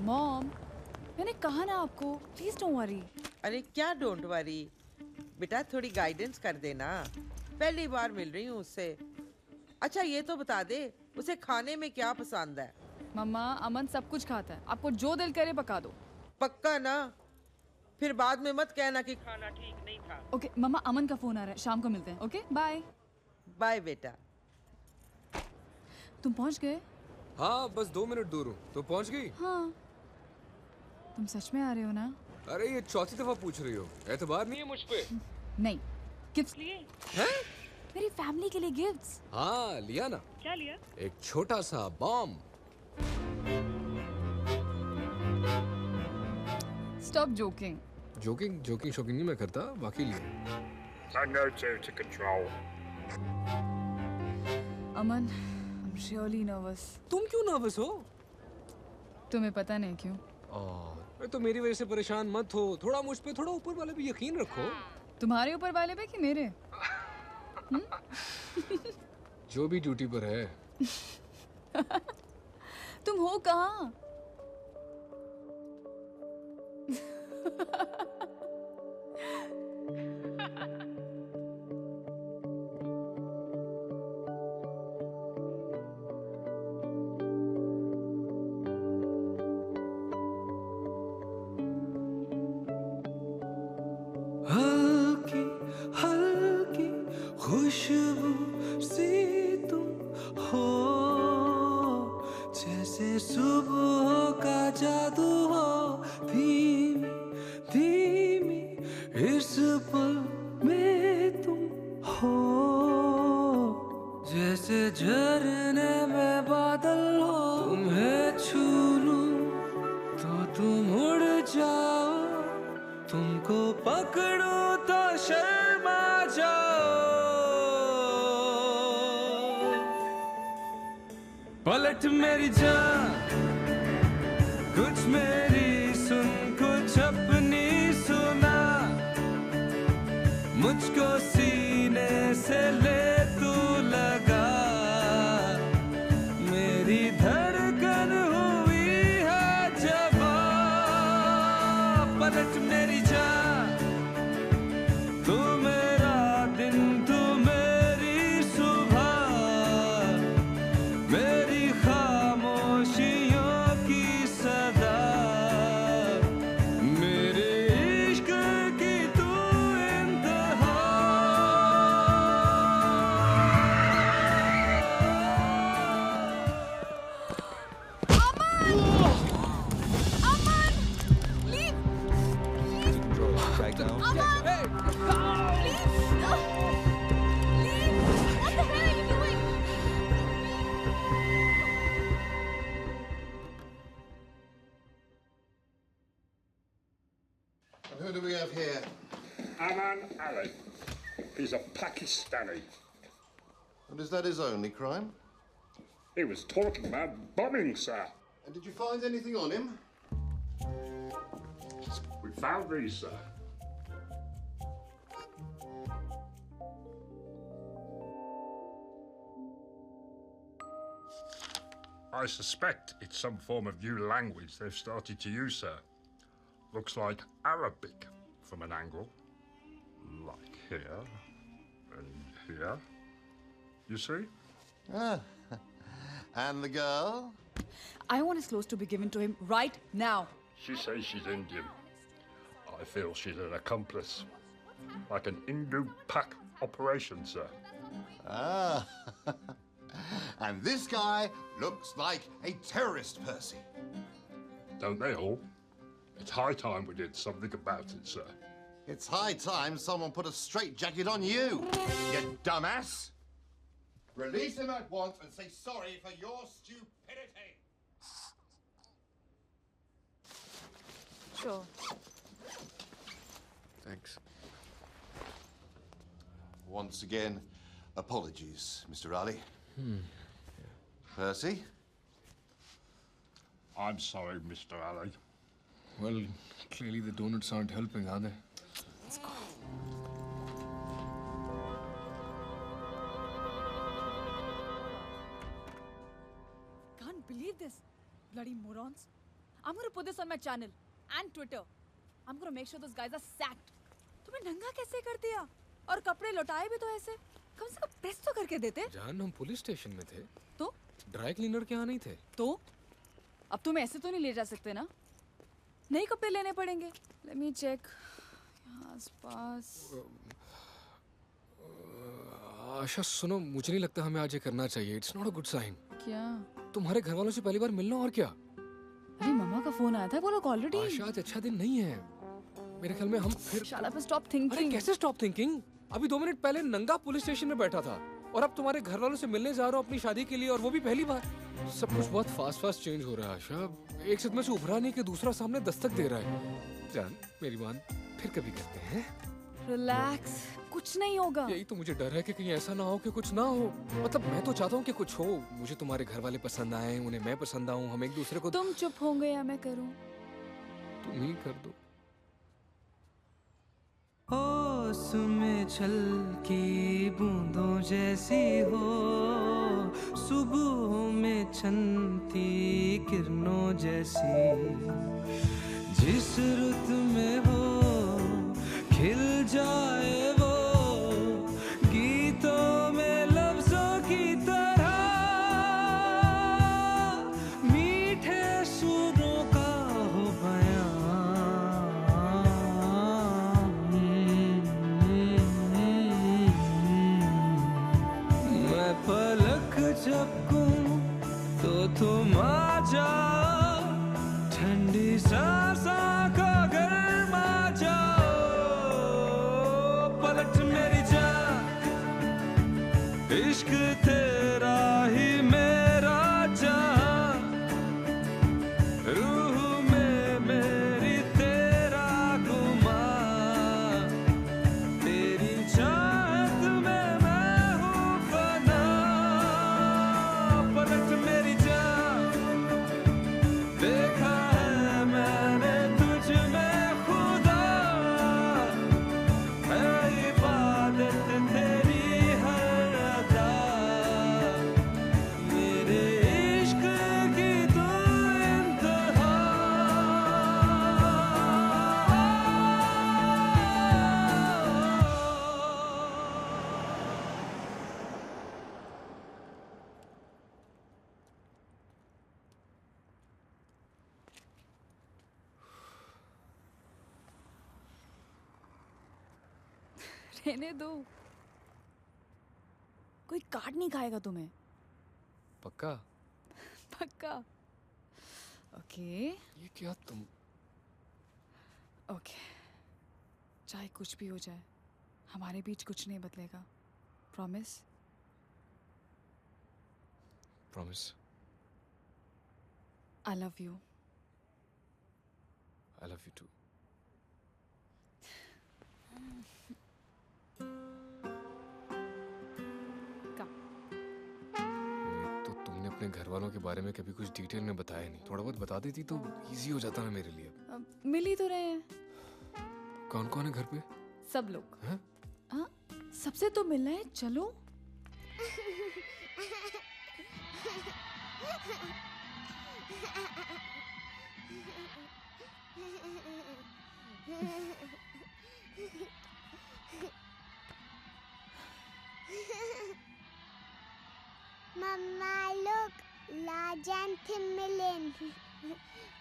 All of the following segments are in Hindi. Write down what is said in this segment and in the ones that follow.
मॉम, मैंने कहा ना आपको, प्लीज डोंट वरी। अरे क्या डोंट वरी बेटा, थोड़ी गाइडेंस कर देना। पहली बार मिल रही हूँ उससे। अच्छा ये तो बता दे, उसे खाने में क्या पसंद है? मम्मा, अमन सब कुछ खाता है, आपको जो दिल करे पका दो। पक्का ना? फिर बाद में मत कहना कि खाना ठीक नहीं था। ओके मम्मा, अमन का फोन आ रहा है, शाम को मिलते हैं। Okay bye. बाय बेटा। तुम पहुंच गए? हाँ, बस 2 मिनट दूर हूँ। तो पहुंच गई? हाँ। तुम सच में आ रहे हो ना? अरे ये चौथी दफा पूछ रही हो, एतबार नहीं है मुझ पे? नहीं। गिफ्ट्स लिए हैं? मेरी फैमिली के लिए गिफ्ट्स। हाँ लिया ना। क्या लिया? एक छोटा सा bomb. Stop joking. Joking shocking नहीं मैं करता, बाकी लिए। Tango 2 to control. Aman, I'm really nervous. तुम क्यों नर्वस हो? तुम्हें पता नहीं क्यों? अरे तो मेरी वजह से परेशान मत हो, थोड़ा मुझ पे, थोड़ा ऊपर वाले पे यकीन रखो। तुम्हारे ऊपर वाले पे कि मेरे? जो भी ड्यूटी पर है। तुम हो कहाँ? हल्की हल्की खुशबू सी तुम हो, जैसे सुबह का जादू हो, धीमी धीमी इस पल में तुम हो, जैसे झरने में बादल हो। तुम्हें छू लूं तो तुम उड़ जाओ, तुमको पकड़ो तो शर्मा जाओ। पलट मेरी जान, कुछ मेरी सुन, कुछ अपनी सुना, मुझको सीने से ले तू लगा, मेरी धड़कन हुई है जवां। पलट मेरी जान, तू मेरा दिन, तू मेरी सुबह, मेरी खामोशियों की सदा, मेरे इश्क की तू इंतहा। Back down. And who do we have here? Aman Ali. He's a Pakistani. And is that his only crime? He was talking about bombing, sir. And did you find anything on him? We found these, sir. I suspect it's some form of new language they've started to use, sir. Looks like Arabic from an angle. Like here and here. You see? Ah. And the girl? I want his clothes to be given to him right now. She says she's Indian. I feel she's an accomplice. Like an Indo-Pak operation, sir. Ah. And this guy looks like a terrorist, Percy. Don't they all? It's high time we did something about it, sir. It's high time someone put a straitjacket on you, you dumbass. Release him at once and say sorry for your stupidity. Sure. Thanks. Once again, apologies, Mr. Ali. Percy? I'm sorry, Mr. Ali. Well, clearly the donuts aren't helping, are they? Let's go. Can't believe this. Bloody morons. I'm gonna put this on my channel and Twitter. I'm gonna make sure those guys are sacked. तुम्हें नंगा कैसे कर दिया? और कपड़े लौटाए भी तो ऐसे? कम से कम प्रेस तो करके देते। जान हम पुलिस स्टेशन में थे। तो? ड्राई क्लीनर के यहाँ नहीं थे। तो? अब तुम ऐसे तो नहीं ले जा सकते ना? नए कपड़े लेने पड़ेंगे। Let me check. आसपास। आशा सुनो, मुझे नहीं लगता हमें आज ये करना चाहिए। It's not a good sign. क्या? तुम्हारे घर वालों से पहली बार मिलना और क्या? अरे मम्मा का फोन आया था, वो लोग ऑलरेडी। आशा आज अच्छा दिन नहीं है। मेरे ख्याल में हम फिर। Shut up and stop thinking. अरे कैसे स्टॉप थिंकिंग? अभी 2 मिनट पहले नंगा पुलिस स्टेशन में बैठा था और अब तुम्हारे घर वालों से मिलने जा रहा हूँ अपनी शादी के लिए, और वो भी पहली बार। सब कुछ बहुत फास्ट चेंज हो रहा है आशा। एक सदमे से उभरा नहीं कि दूसरा सामने दस्तक दे रहा है। जान मेरी मान, फिर कभी करते हैं। रिलैक्स, कुछ नहीं होगा। यही तो मुझे डर है कि कहीं ऐसा ना हो कि कुछ ना हो। मतलब मैं तो चाहता हूँ कि कुछ हो, मुझे तुम्हारे घर वाले पसंद आए, उन्हें मैं पसंद आऊँ, हम एक दूसरे को। तुम चुप होंगे या मैं करूँ? तुम ही कर दो। ओस में छलकी बूंदों जैसी हो, सुबह में छनती किरणों जैसी, जिस रुत में हो खिल जाए वो गीतों में लफ्जों की तरह, मीठे सुरों का हो बयां। मैं पलक झपकूं तो तुम आ जाओ, ठंडी सांसों को गरमा जाओ। पलट मेरी जान, इश्क तेरा ही मेरा जान, रूह में मेरी तेरा गुमान, तेरी चाहत में मैं हूँ फना। पलट मेरी जान, देखा है मैंने तुझ में खुदा, है इबादत तेरी हर अदा, मेरे इश्क की तू इंतहा। रहने दो, कोई काट नहीं खाएगा तुम्हें। पक्का? पक्का। ओके ये क्या तुम? ओके, चाहे कुछ भी हो जाए हमारे बीच कुछ नहीं बदलेगा। Promise? Promise. I love you. I love you too. तो तुमने अपने घर वालों के बारे में कभी कुछ डिटेल में बताया नहीं। थोड़ा बहुत बता देती तो इजी हो जाता ना मेरे लिए। मिल ही तो रहे हैं। कौन कौन है घर पे? सब लोग। हैं? हाँ, सबसे तो मिलना है, चलो। Mama, look, large anthimilin.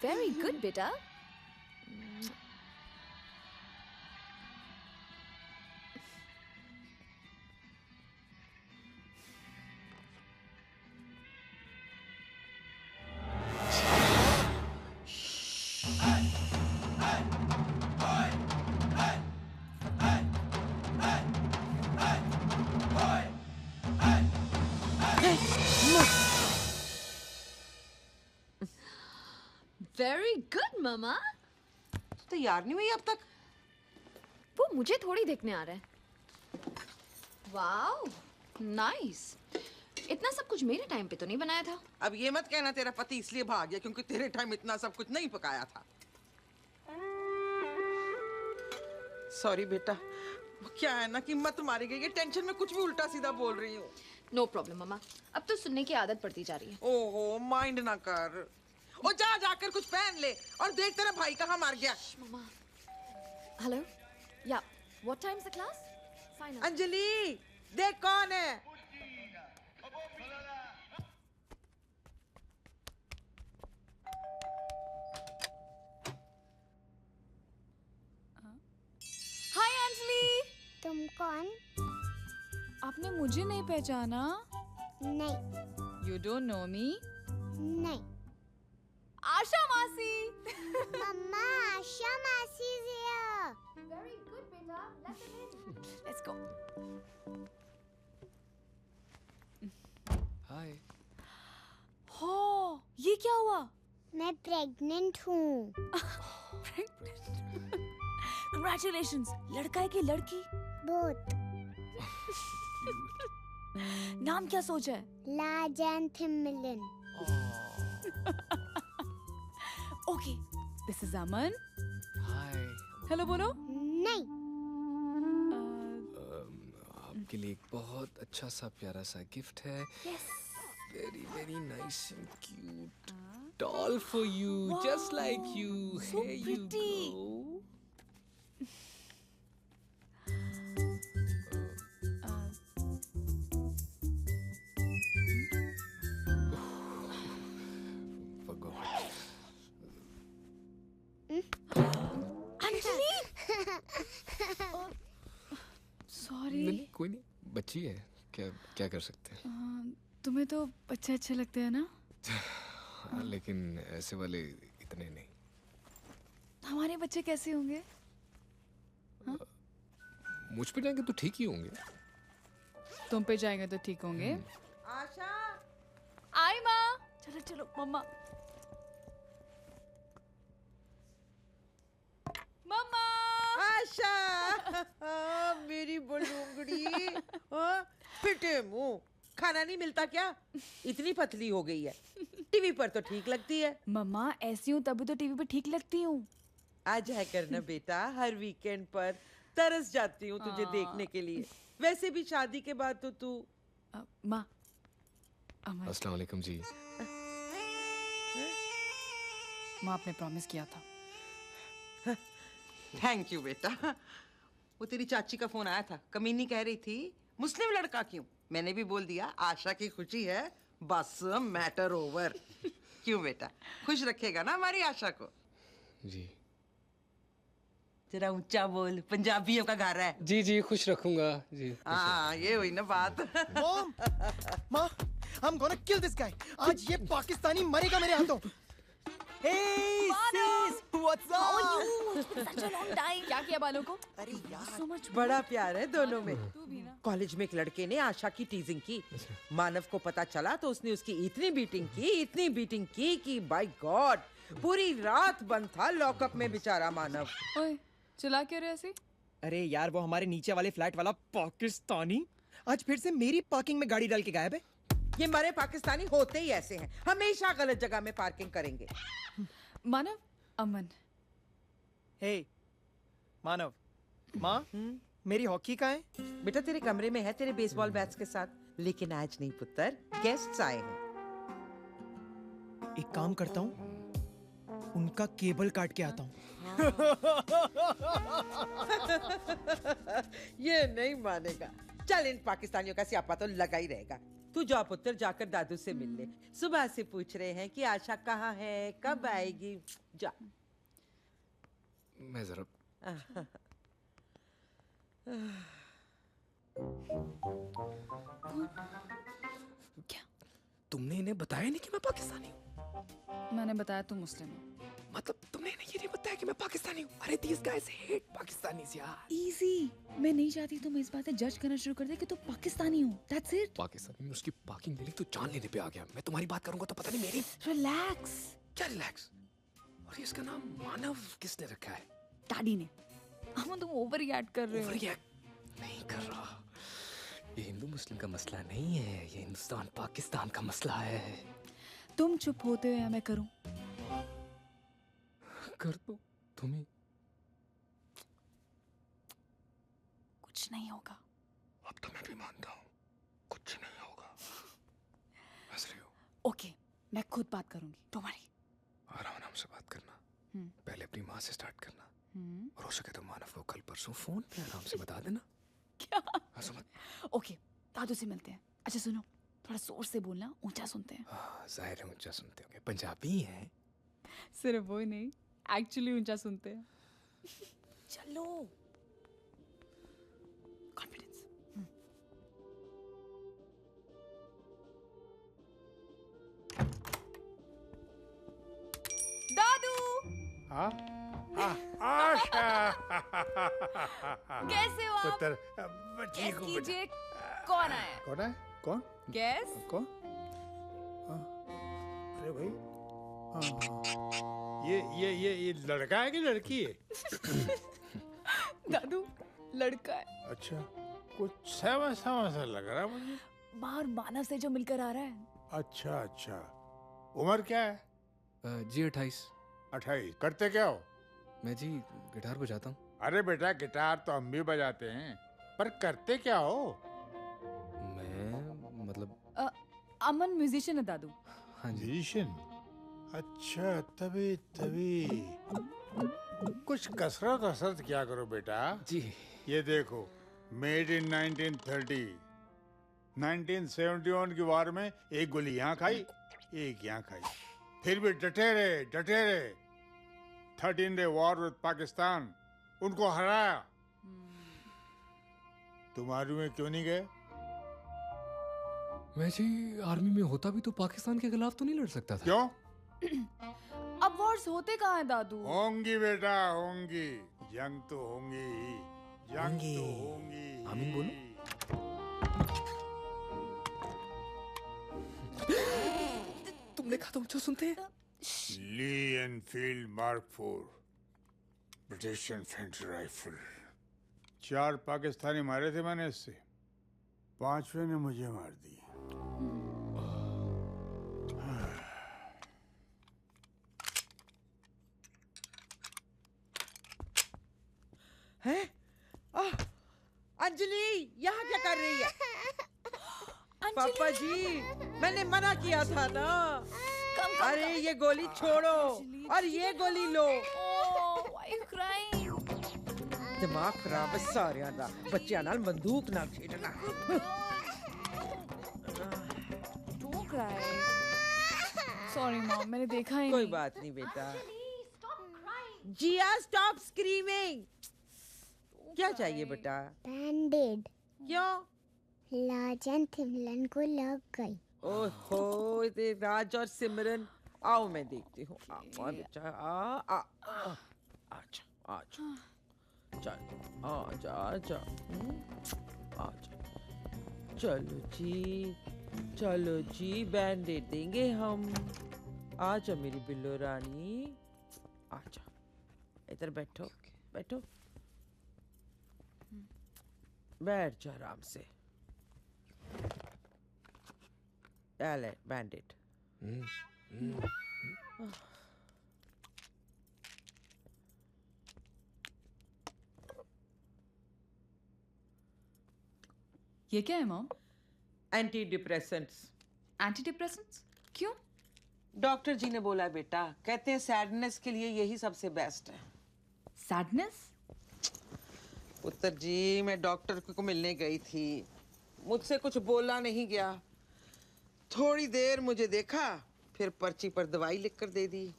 Very good, beta. Very good, mama. तैयार नहीं हुई अब तक? वो मुझे थोड़ी देखने आ रहा है। Wow, nice. इतना सब कुछ मेरे टाइम पे तो नहीं बनाया था। अब ये मत कहना तेरा पति इसलिए भाग गया क्योंकि तेरे टाइम इतना सब कुछ नहीं पकाया था। सॉरी बेटा, वो क्या है ना कि मत मारी गई, ये टेंशन में कुछ भी उल्टा सीधा बोल रही हूँ। नो प्रॉब्लम मम्मा, अब तो सुनने की आदत पड़ती जा रही है। ओहो, माइंड ना कर। और जा जाकर कुछ पहन ले और देख तेरा भाई कहाँ मार गया। Mama. Hello? Yeah. What time's the class? Fine. Anjali देख कौन है। हाय अंजलि। तुम कौन? आपने मुझे नहीं पहचाना? नहीं यू डोंट नो मी? नहीं। आशा मासी। मम्मा आशा मासी is here. Very good, beta. Let them in. Let's go. हाय। हो, ये क्या हुआ? मैं प्रेग्नेंट हूँ। Congratulations. लड़का है कि लड़की? बहुत। नाम क्या सोचा है? लाजेंथिमिलिन। Okay. This is Aman. Hi. Hello बोलो। नहीं। आपके लिए एक बहुत अच्छा सा प्यारा सा गिफ्ट है। Yes. Very very nice and cute. Doll for you, just like you. So Here pretty. you go. Forgot. Anjali. Sorry. नहीं कोई नहीं, बच्ची है, क्या क्या कर सकते हैं। तुम्हें तो बच्चे अच्छे लगते हैं ना? हाँ, लेकिन ऐसे वाले इतने नहीं। हमारे बच्चे कैसे होंगे? मुझ पे जाएंगे तो ठीक ही होंगे। तुम पे जाएंगे तो ठीक होंगे। आशा आई माँ। चलो चलो मम्मा। मम्मा। आशा मेरी बलूंगड़ी। पिटे मुंह, खाना नहीं मिलता क्या? इतनी पतली हो गई है। टीवी पर तो ठीक लगती है। मम्मा ऐसी हूँ तभी तो टीवी पे ठीक लगती हूँ। आ जाया करना बेटा, हर वीकेंड पर तरस जाती हूँ तुझे देखने के लिए। वैसे भी शादी के बाद तो तू माँ। अमन, अस्सलाम वालेकुम जी। माँ आपने प्रॉमिस किया था। थैंक यू बेटा। वो तेरी चाची का फोन आया था, कमीनी कह रही थी मुस्लिम लड़का क्यों? मैंने भी बोल दिया आशा की खुशी है, बस मैटर ओवर। क्यों बेटा, खुश रखेगा ना हमारी आशा को? जी जरा ऊंचा बोल, पंजाबियों का घर है। जी जी खुश रखूंगा जी। हाँ ये हुई ना बात। Mom, Ma, I'm gonna kill this guy. आज ये पाकिस्तानी मरेगा मेरे हाथों। Hey sis, what's up? Such a long time. क्या किया बालों को? अरे यार, So much. बड़ा प्यार है दोनों में। तू भी ना। कॉलेज में एक लड़के ने आशा की टीजिंग की। मानव को पता चला तो उसने उसकी इतनी बीटिंग की कि बाय गॉड पूरी रात बंद था लॉकअप में बेचारा मानव। ओए, चिल्ला क्यों रहे ऐसे? अरे यार वो हमारे नीचे वाले फ्लैट वाला पाकिस्तानी आज फिर से मेरी पार्किंग में गाड़ी डाल के गायब है। ये मरे पाकिस्तानी होते ही ऐसे हैं, हमेशा गलत जगह में पार्किंग करेंगे। मानव, अमन। Hey, मानव, माँ, मेरी हॉकी कहाँ है? बेटा तेरे कमरे में है तेरे बेसबॉल बैट्स के साथ, लेकिन आज नहीं पुत्र, गेस्ट्स आए हैं। एक काम करता हूँ, उनका केबल काट के आता हूँ। ये नहीं मानेगा। चल इन पाकिस्तानियों का स्यापा तो लगा ही रहेगा। तू जा पुत्र, जाकर दादू से मिल ले। सुबह से पूछ रहे हैं कि आशा कहाँ है, कब आएगी। जा। मैं जरा क्या? तुमने इन्हें बताया नहीं कि मैं पाकिस्तानी हूँ? मैंने बताया तुम मुस्लिम हो। मतलब तुमने इन्हें ये नहीं बताया कि मैं पाकिस्तानी हूँ? अरे these guys hate Pakistanis यार। Easy. मैं नहीं चाहती तुम इस बात से जज करना शुरू कर दे कि तुम पाकिस्तानी हो। That's it. पाकिस्तानी में उसकी पार्किंग ले ली तो जान लेने पे आ गया। मैं तुम्हारी बात करूंगा तो पता नहीं मेरी। Relax. क्या रिलैक्स? और इसका नाम मानव किसने रखा है? डैडी ने। अमन तुम ओवर रिएक्ट कर रहे हो। ओवररिएक्ट नहीं कर रहा। ये हिंदू मुस्लिम का मसला नहीं है, ये हिंदुस्तान पाकिस्तान का मसला है। तुम चुप होते हो या मैं करूं? कर दो तुम्हें। कुछ नहीं होगा। अब तो मैं भी मानता हूँ कुछ नहीं होगा। हंस रही हो? ओके, मैं खुद बात करूंगी। Don't worry. से बात करना, पहले अपनी माँ से स्टार्ट करना, और हो सके तो मानव को कल परसों फोन पे आराम से बता देना। क्या? हंसो मत। ओके, दादू से मिलते हैं। अच्छा सुनो, थोड़ा जोर से बोलना, ऊंचा सुनते हैं। जाहिर है ऊंचा सुनते होंगे, पंजाबी हैं। सिर्फ वो ही नहीं, एक्चुअली ऊंचा सुनते हैं। चलो, कॉन्फिडेंस। दादू, हाँ आशा कैसे हो आप? पुत्र गेस ठीक हूँ बेटा। कीजिए, कौन आया? कौन है? कौन? गेस? कौन? हाँ, अरे भाई, हाँ, ये लड़का है कि लड़की है? दादू, लड़का है। अच्छा, कुछ सेवा सा लग रहा है मुझे। बाहर मानव से जो मिलकर आ रहा है। अच्छा अच्छा, उम्र क्या है? जी 28। 28। करते क्या हो? मैं जी गिटार बजाता हूँ। अरे बेटा, गिटार तो हम भी बजाते हैं, पर करते क्या हो? मैं मतलब अमन म्यूजिशियन है दादू। हाँ जी। म्यूजिशियन? अच्छा, तभी कुछ कसरत वसरत क्या करो बेटा। जी। ये देखो, मेड इन 1930, 1971 की वार में एक गोली यहाँ खाई, एक यहाँ खाई, फिर भी डटे रहे। 13 डे वॉर विद पाकिस्तान, उनको हराया। तुम आर्मी में क्यों नहीं गए? मैं जी आर्मी में होता भी तो पाकिस्तान के खिलाफ तो नहीं लड़ सकता था। क्यों? अब वॉर्स होते कहाँ हैं दादू? होंगी बेटा, होंगी। जंग तो होंगी ही, जंग तो होंगी। आमीन बोलो। तुमने कहा तो ऊंचा सुनते हैं। Lee Enfield mark 4 British infantry rifle. 4 Pakistani मारे थे मैंने इससे, 5वें ने मुझे मार दिया। हैं? अंजलि यहाँ क्या कर रही है? पापा जी, मैंने मना किया था ना। अरे ये गोली छोड़ो और ये गोली लो। दिमाग खराब है सारियां दा। बच्चियां नाल बंदूक ना खेलना। सॉरी मॉम, मैंने देखा ही कोई नहीं। बात नहीं बेटा। जिया, स्टॉप स्क्रीमिंग। क्या चाहिए बेटा? बैंडेड। क्यों? लाजन थिमलन को लग गई। ओहो, ये राज और सिमरन। आओ मैं देखती हूँ। आओ बेटा, आजा, चल, आजा। चलो जी, बैंडेड देंगे हम। आजा मेरी बिल्लो रानी, आजा। इधर बैठो। बैठ जा आराम से। ले बैंडेड। ये क्या है mom? Anti depressants. Anti depressants? क्यों? डॉक्टर जी ने बोला बेटा, कहते हैं सैडनेस के लिए यही सबसे बेस्ट है। सैडनेस? पुत्र जी, मैं डॉक्टर को मिलने गई थी, मुझसे कुछ बोला नहीं गया। थोड़ी देर मुझे देखा, फिर पर्ची पर दवाई लिखकर दे दी।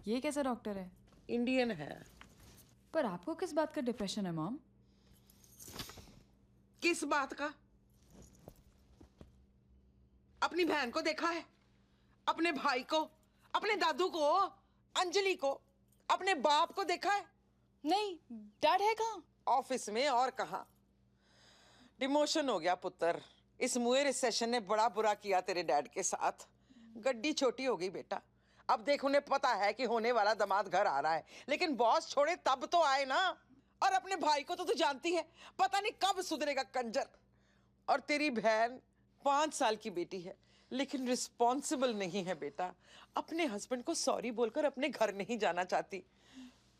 ये कैसा डॉक्टर है? इंडियन है। पर आपको किस बात का डिप्रेशन है मॉम? किस बात का? अपनी बहन को देखा है, अपने भाई को, अपने दादू को, अंजलि को, अपने बाप को देखा है? नहीं, डैड है कहाँ? ऑफिस में, और कहाँ। डिमोशन हो गया पुत्र। इस मुए रिसेशन ने बड़ा बुरा किया तेरे डैड के साथ। गड्डी छोटी हो गई बेटा। अब देख, उन्हें पता है कि होने वाला दामाद घर आ रहा है, लेकिन बॉस छोड़े तब तो आए ना। और अपने भाई को तो तू जानती है, पता नहीं कब सुधरेगा कंजर। और तेरी बहन 5 साल की बेटी है, लेकिन रिस्पॉन्सिबल नहीं है बेटा। अपने हस्बैंड को सॉरी बोलकर अपने घर नहीं जाना चाहती।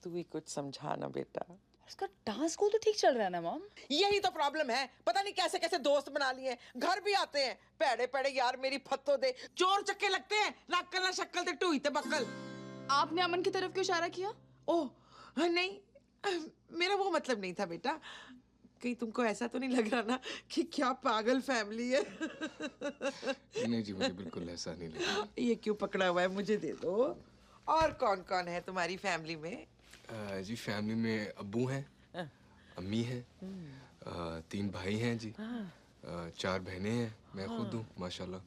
तू ही कुछ समझा ना बेटा। उसका डांस स्कूल तो ठीक चल रहा है ना मॉम? यही तो प्रॉब्लम है, पता नहीं कैसे कैसे दोस्त बना लिए, घर भी आते हैं। पैड़े पैड़े यार मेरी फत्तो दे, चोर चक्के लगते हैं, नक्कल ना शक्कल ते टूई ते बक्कल। आपने अमन की तरफ क्यों इशारा किया? ओह नहीं, मेरा वो मतलब नहीं था बेटा। कहीं तुमको ऐसा तो नहीं लग रहा ना कि क्या पागल फैमिली है? नहीं जी, मुझे बिल्कुल ऐसा नहीं लगा। ये क्यों पकड़ा हुआ है, मुझे दे दो। और कौन कौन है तुम्हारी फैमिली में? जी फैमिली में अब्बू हैं, अम्मी हैं, 3 भाई हैं जी, 4 बहनें हैं, मैं खुद हूँ माशाल्लाह।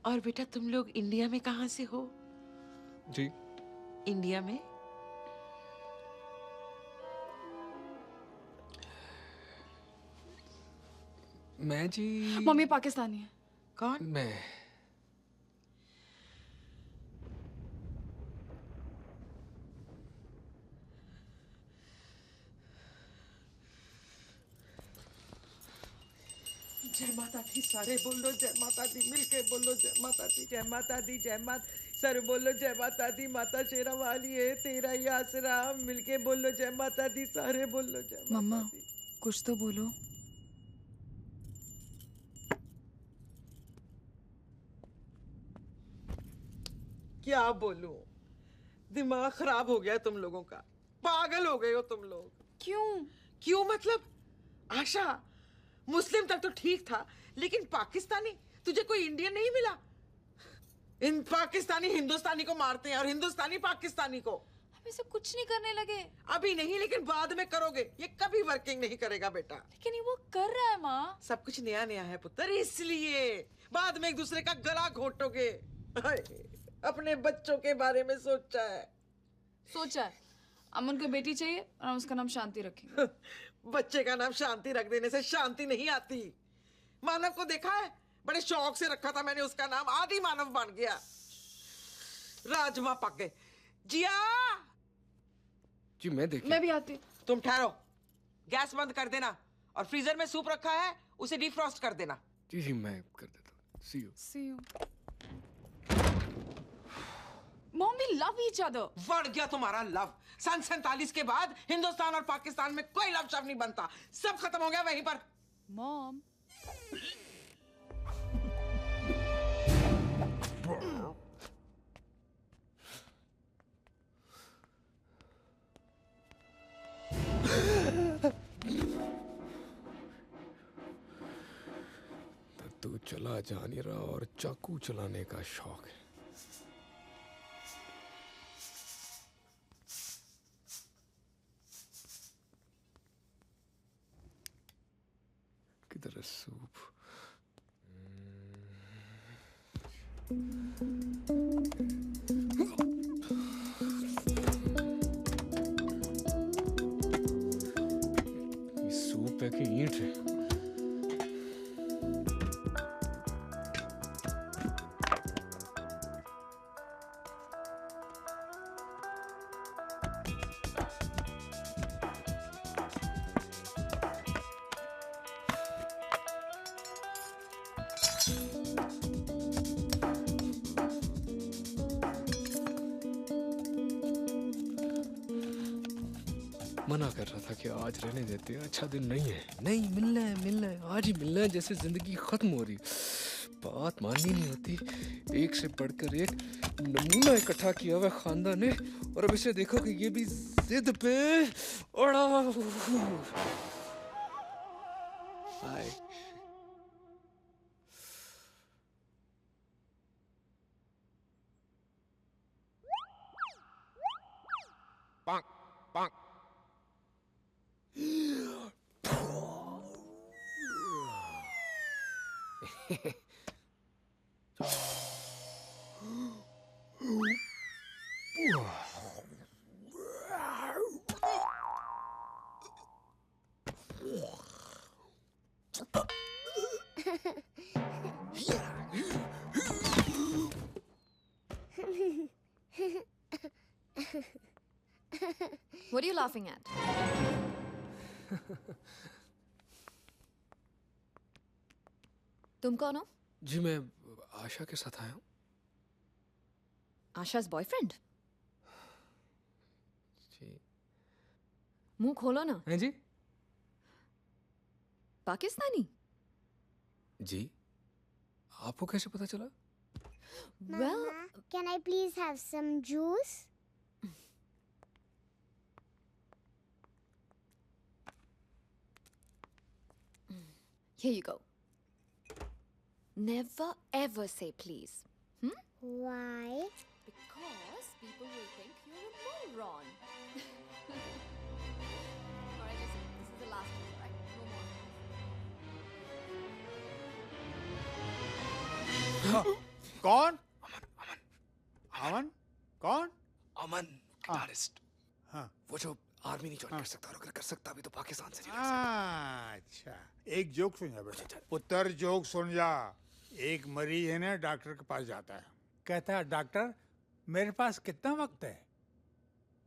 और बेटा तुम लोग इंडिया में कहाँ से हो? जी इंडिया में? मैं जी मम्मी पाकिस्तानी है। कौन? मैं जय माता दी, सारे बोलो जय माता दी, मिलके बोलो जय माता दी, जय माता दी, जय माता। सर बोलो जय माता दी, माता शेरा वाली है, तेरा ही आसरा। मिलके बोलो जय माता दी, सारे बोलो जय माता मम्मा दी। कुछ तो बोलो। क्या बोलूं? दिमाग खराब हो गया तुम लोगों का, पागल हो गए हो तुम लोग। क्यों? क्यों मतलब? आशा, मुस्लिम तक तो ठीक था, लेकिन पाकिस्तानी? तुझे कोई इंडियन नहीं मिला? इन पाकिस्तानी हिंदुस्तानी को मारते हैं और हिंदुस्तानी पाकिस्तानी को। हम इसे कुछ नहीं करने लगे। अभी नहीं, लेकिन बाद में करोगे। ये कभी वर्किंग नहीं करेगा बेटा। लेकिन ये वो कर रहा है माँ। सब कुछ नया नया है पुत्र, इसलिए बाद में एक दूसरे का गला घोटोगे। हाय, अपने बच्चों के बारे में सोचा है? सोचा है अमन को बेटी चाहिए और हम उसका नाम शांति रखेंगे। बच्चे का नाम शांति रख देने से शांति नहीं आती। मानव को देखा है? बड़े शौक से रखा था मैंने उसका नाम, आदि मानव बन गया। राजमा पक गए। जिया, जी मैं देखिए। मैं भी आती। तुम ठहरो, गैस बंद कर देना और फ्रीजर में सूप रखा है, उसे डिफ्रॉस्ट कर देना। जी जी मैं कर देता हूँ। सी you. See you. Mom, we love each other. बढ़ गया तुम्हारा लव। सन 47 के बाद हिंदुस्तान और पाकिस्तान में कोई लव शव नहीं बनता, सब खत्म हो गया वहीं पर। Mom. तू चला जा नहीं रहा और चाकू चलाने का शौक है। किधर है सूप? ये सूप है कि ईंट है? मना कर रहा था कि आज रहने देते हैं, अच्छा दिन नहीं है। नहीं, मिलना है, आज ही मिलना है, जैसे जिंदगी खत्म हो रही। बात माननी नहीं होती। एक से बढ़कर एक नमूना इकट्ठा किया हुआ खानदान ने, और अब इसे देखो कि ये भी जिद पे अड़ा। हाय। Bonk, bonk. What are you laughing at? तुम कौन हो? जी मैं आशा के साथ आया हूँ। आशा's बॉयफ्रेंड? जी। मुंह खोलो ना। हैं जी? पाकिस्तानी? जी। आपको कैसे पता चला? Well, Mama, can I please have some juice? here you go. Never ever say please. Why? Because people will think you're a moron. Alright, listen. This is the last one, right? No more. कौन? अमन? कौन? अमन गिटारिस्ट। हाँ। वो जो आर्मी नहीं ज्वाइन कर सकता और अगर कर सकता भी तो पाकिस्तान से नहीं अच्छा, एक जोक सुन जा बेटा। पुत्र जोक सुन जा। एक मरीज है ना डॉक्टर के पास जाता है, कहता है डॉक्टर मेरे पास कितना वक्त है?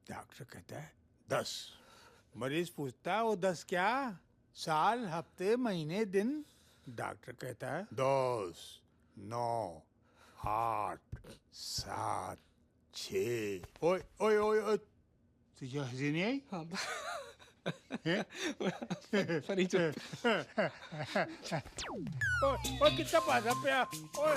डॉक्टर कहता है 10। मरीज पूछता है वो 10 क्या? साल, हफ्ते, महीने, दिन? डॉक्टर कहता है 10, 9, 8, 7, 6। ओए ओए ओए ओए, तुझे हंसी नहीं आई? हाँ। Funny joke. ओए कितना पासा पिया? ओए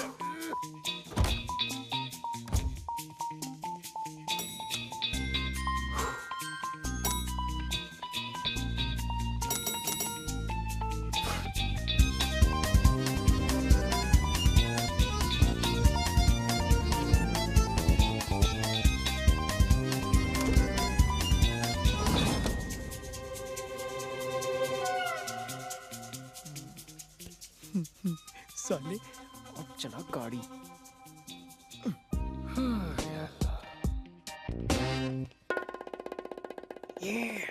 साले अब चला गाड़ी। ये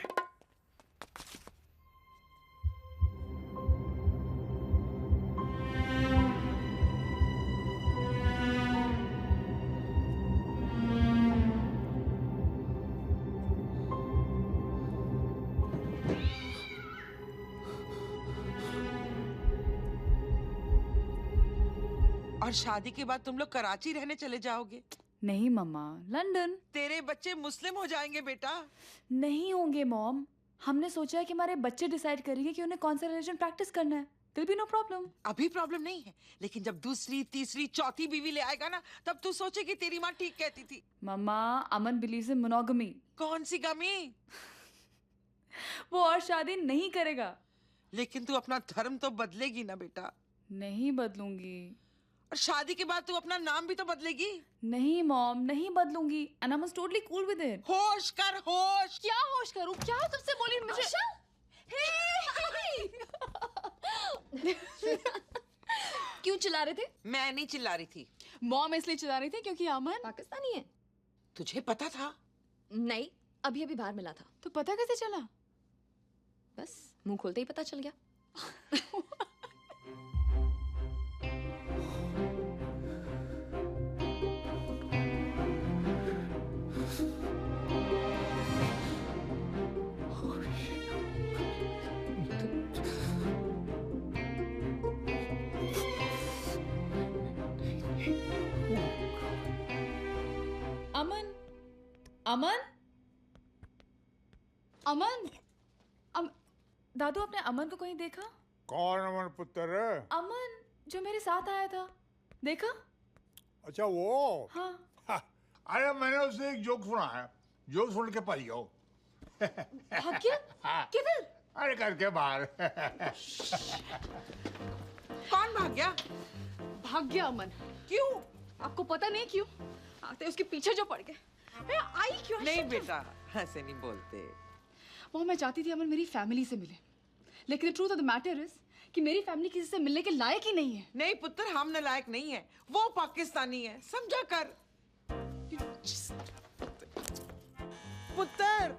और शादी के बाद तुम लोग कराची रहने चले जाओगे? नहीं मम्मा, लंदन। तेरे बच्चे मुस्लिम हो जाएंगे बेटा। नहीं होंगे मॉम। हमने सोचा है कि हमारे बच्चे डिसाइड करेंगे कि उन्हें कौन सा रिलीजन प्रैक्टिस करना है। There'll be no problem. अभी प्रॉब्लम नहीं है, लेकिन जब दूसरी, तीसरी, चौथी बीवी ले आएगा ना, तब तू सोचेगी तेरी माँ ठीक कहती थी। मम्मा, अमन believes in monogamy. कौन सी गमी? वो और शादी नहीं करेगा। लेकिन तू अपना धर्म तो बदलेगी ना बेटा। नहीं बदलूंगी। और शादी के बाद तू अपना नाम भी तो बदलेगी। नहीं मॉम, नहीं बदलूंगी। And I'm totally cool with it. होश कर, होश। क्या होश करूं? क्या तुमसे बोली मुझे? क्यों चिल्ला रहे थे? मैं नहीं चिल्ला रही थी। मॉम इसलिए चिल्ला रही थी क्योंकि अमन पाकिस्तानी है। तुझे पता था? नहीं, अभी अभी बाहर मिला था। तो पता कैसे चला? बस मुंह खोलते ही पता चल गया। अमन, अमन, अमन, दादू आपने अमन को कहीं देखा? कौन अमन पुत्र? अमन जो मेरे साथ आया था, देखा? अच्छा वो? हाँ। अरे मैंने उससे एक जोक सुना है, जोक सुन के पढ़ जाओ। भाग्य? किधर? अरे करके बाहर। कौन भाग गया? भाग गया अमन। क्यों? आपको पता नहीं क्यों? आते उसके पीछे जो पड़ गए। मैं आई क्यों? नहीं बेटा, ऐसे नहीं बोलते। वो मैं चाहती थी अमन मेरी फैमिली से मिले, लेकिन truth of the matter is कि मेरी फैमिली किसी से मिलने के लायक ही नहीं है। नहीं पुत्र, हम नालायक नहीं है, वो पाकिस्तानी है, समझा कर। पुत्र,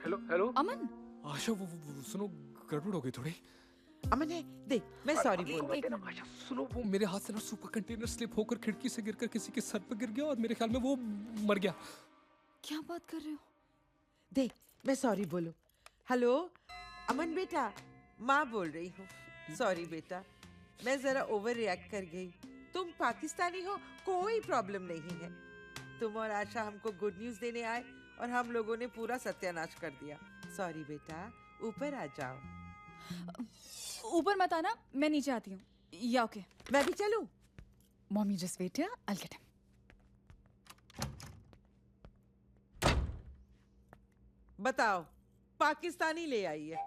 हेलो हेलो अमन। आशा वो सुनो, गड़बड़ हो गई थोड़ी। अमन है, देख मैं सॉरी बोल रही हूँ। आशा सुनो, वो मेरे हाथ से ना सूप का कंटेनर स्लिप होकर खिड़की से गिरकर किसी के सर पर गिर गया और मेरे ख्याल में वो मर गया। क्या बात कर रहे हो? देख मैं सॉरी बोलूं। हेलो अमन बेटा, माँ बोल रही हूँ। सॉरी बेटा, मैं जरा ओवर रिएक्ट कर गई। तुम पाकिस्तानी हो, कोई प्रॉब्लम नहीं है। तुम और आशा हमको गुड न्यूज़ देने आए और हम लोगों ने पूरा सत्यानाश कर दिया। सॉरी बेटा, ऊपर आ जाओ। ऊपर मत आना, मैं नीचे आती हूँ. या ओके. मैं भी चलूं? Mom, you just wait here. I'll get him. बताओ, पाकिस्तानी ले आई है.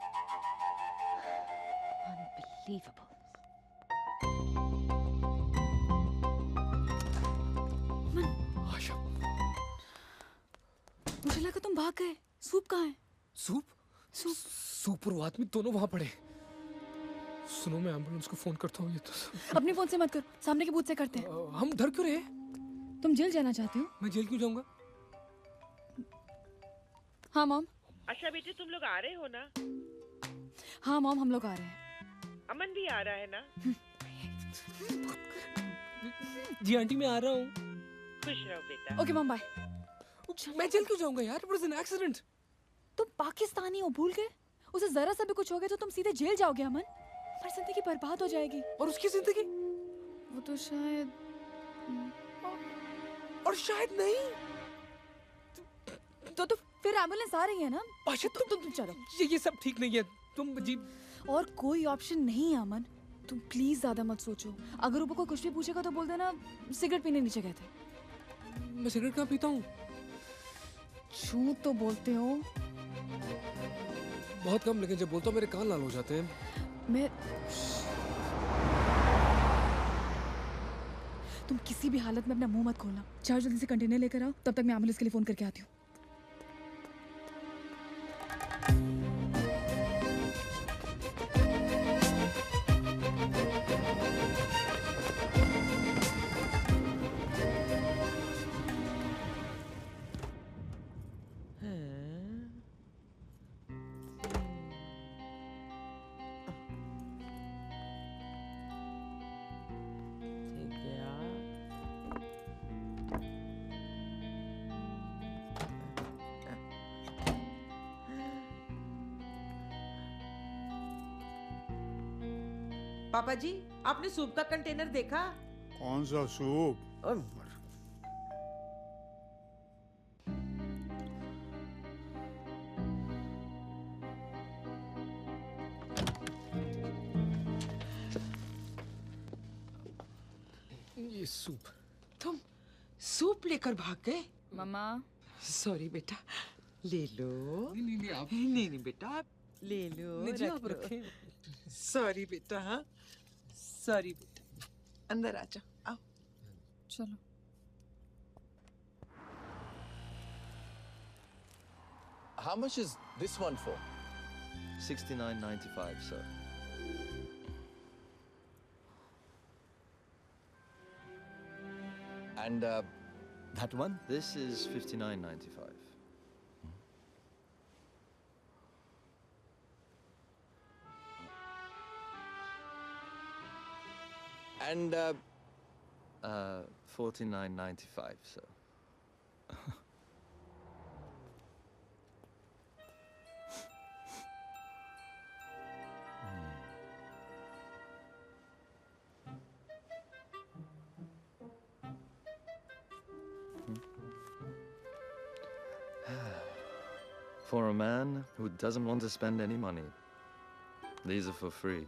Unbelievable. आशा, मुझे लगा तुम भाग गए. सूप कहाँ है? सूप सूप और वो आदमी दोनों वहां पड़े. सुनो, मैं एम्बुलेंस को फोन करता हूँ. ये तो अपने फोन से मत कर, सामने के बूथ से करते हैं. हम डर क्यों रहे? तुम जेल जाना चाहते हो? मैं जेल क्यों जाऊंगा? हाँ मॉम. अच्छा बेटे, तुम लोग आ रहे हो ना? हाँ मॉम, हम लोग आ रहे हैं. अमन भी आ रहा है ना? जी आंटी, मैं आ रहा हूँ. खुश रहो बेटा. Okay mom, bye. मैं जेल क्यों जाऊंगा यार? It was an accident. तुम पाकिस्तानी हो, भूल गए? उसे जरा सा भी कुछ हो गया तो तुम सीधे जेल जाओगे अमन. हमारी जिंदगी बर्बाद हो जाएगी. और उसकी जिंदगी? वो तो शायद. और शायद नहीं. तो फिर एम्बुलेंस आ रही है ना? अच्छा, तुम चलो. ये सब ठीक नहीं है. तुम जी. और कोई ऑप्शन नहीं है अमन. तुम प्लीज ज्यादा मत सोचो. अगर ऊपर कोई कुछ भी पूछेगा तो बोल देना सिगरेट पीने नीचे गए थे. मैं सिगरेट कहाँ पीता हूँ? झूठ तो बोलते हो. बहुत कम, लेकिन जब बोलता हूँ मेरे कान लाल हो जाते हैं. मैं. तुम किसी भी हालत में अपना मुंह मत खोलना. चार जल्दी से कंटेनर लेकर आओ, तब तक मैं एम्बुलेंस के लिए फोन करके आती हूँ. पापा जी, आपने सूप का कंटेनर देखा? कौन सा सूप? ये सूप. तुम सूप लेकर भाग गए? मम्मा. सॉरी बेटा, ले लो. नहीं आप. नहीं बेटा, आप ले लो. नहीं आप रखें. सॉरी बेटा. हाँ, सॉरी बेटा. अंदर आ जाओ. आओ. चलो. How much is this one for? $69.95, sir. And that one? This is $59.95. And $49.95, sir. For a man who doesn't want to spend any money, these are for free.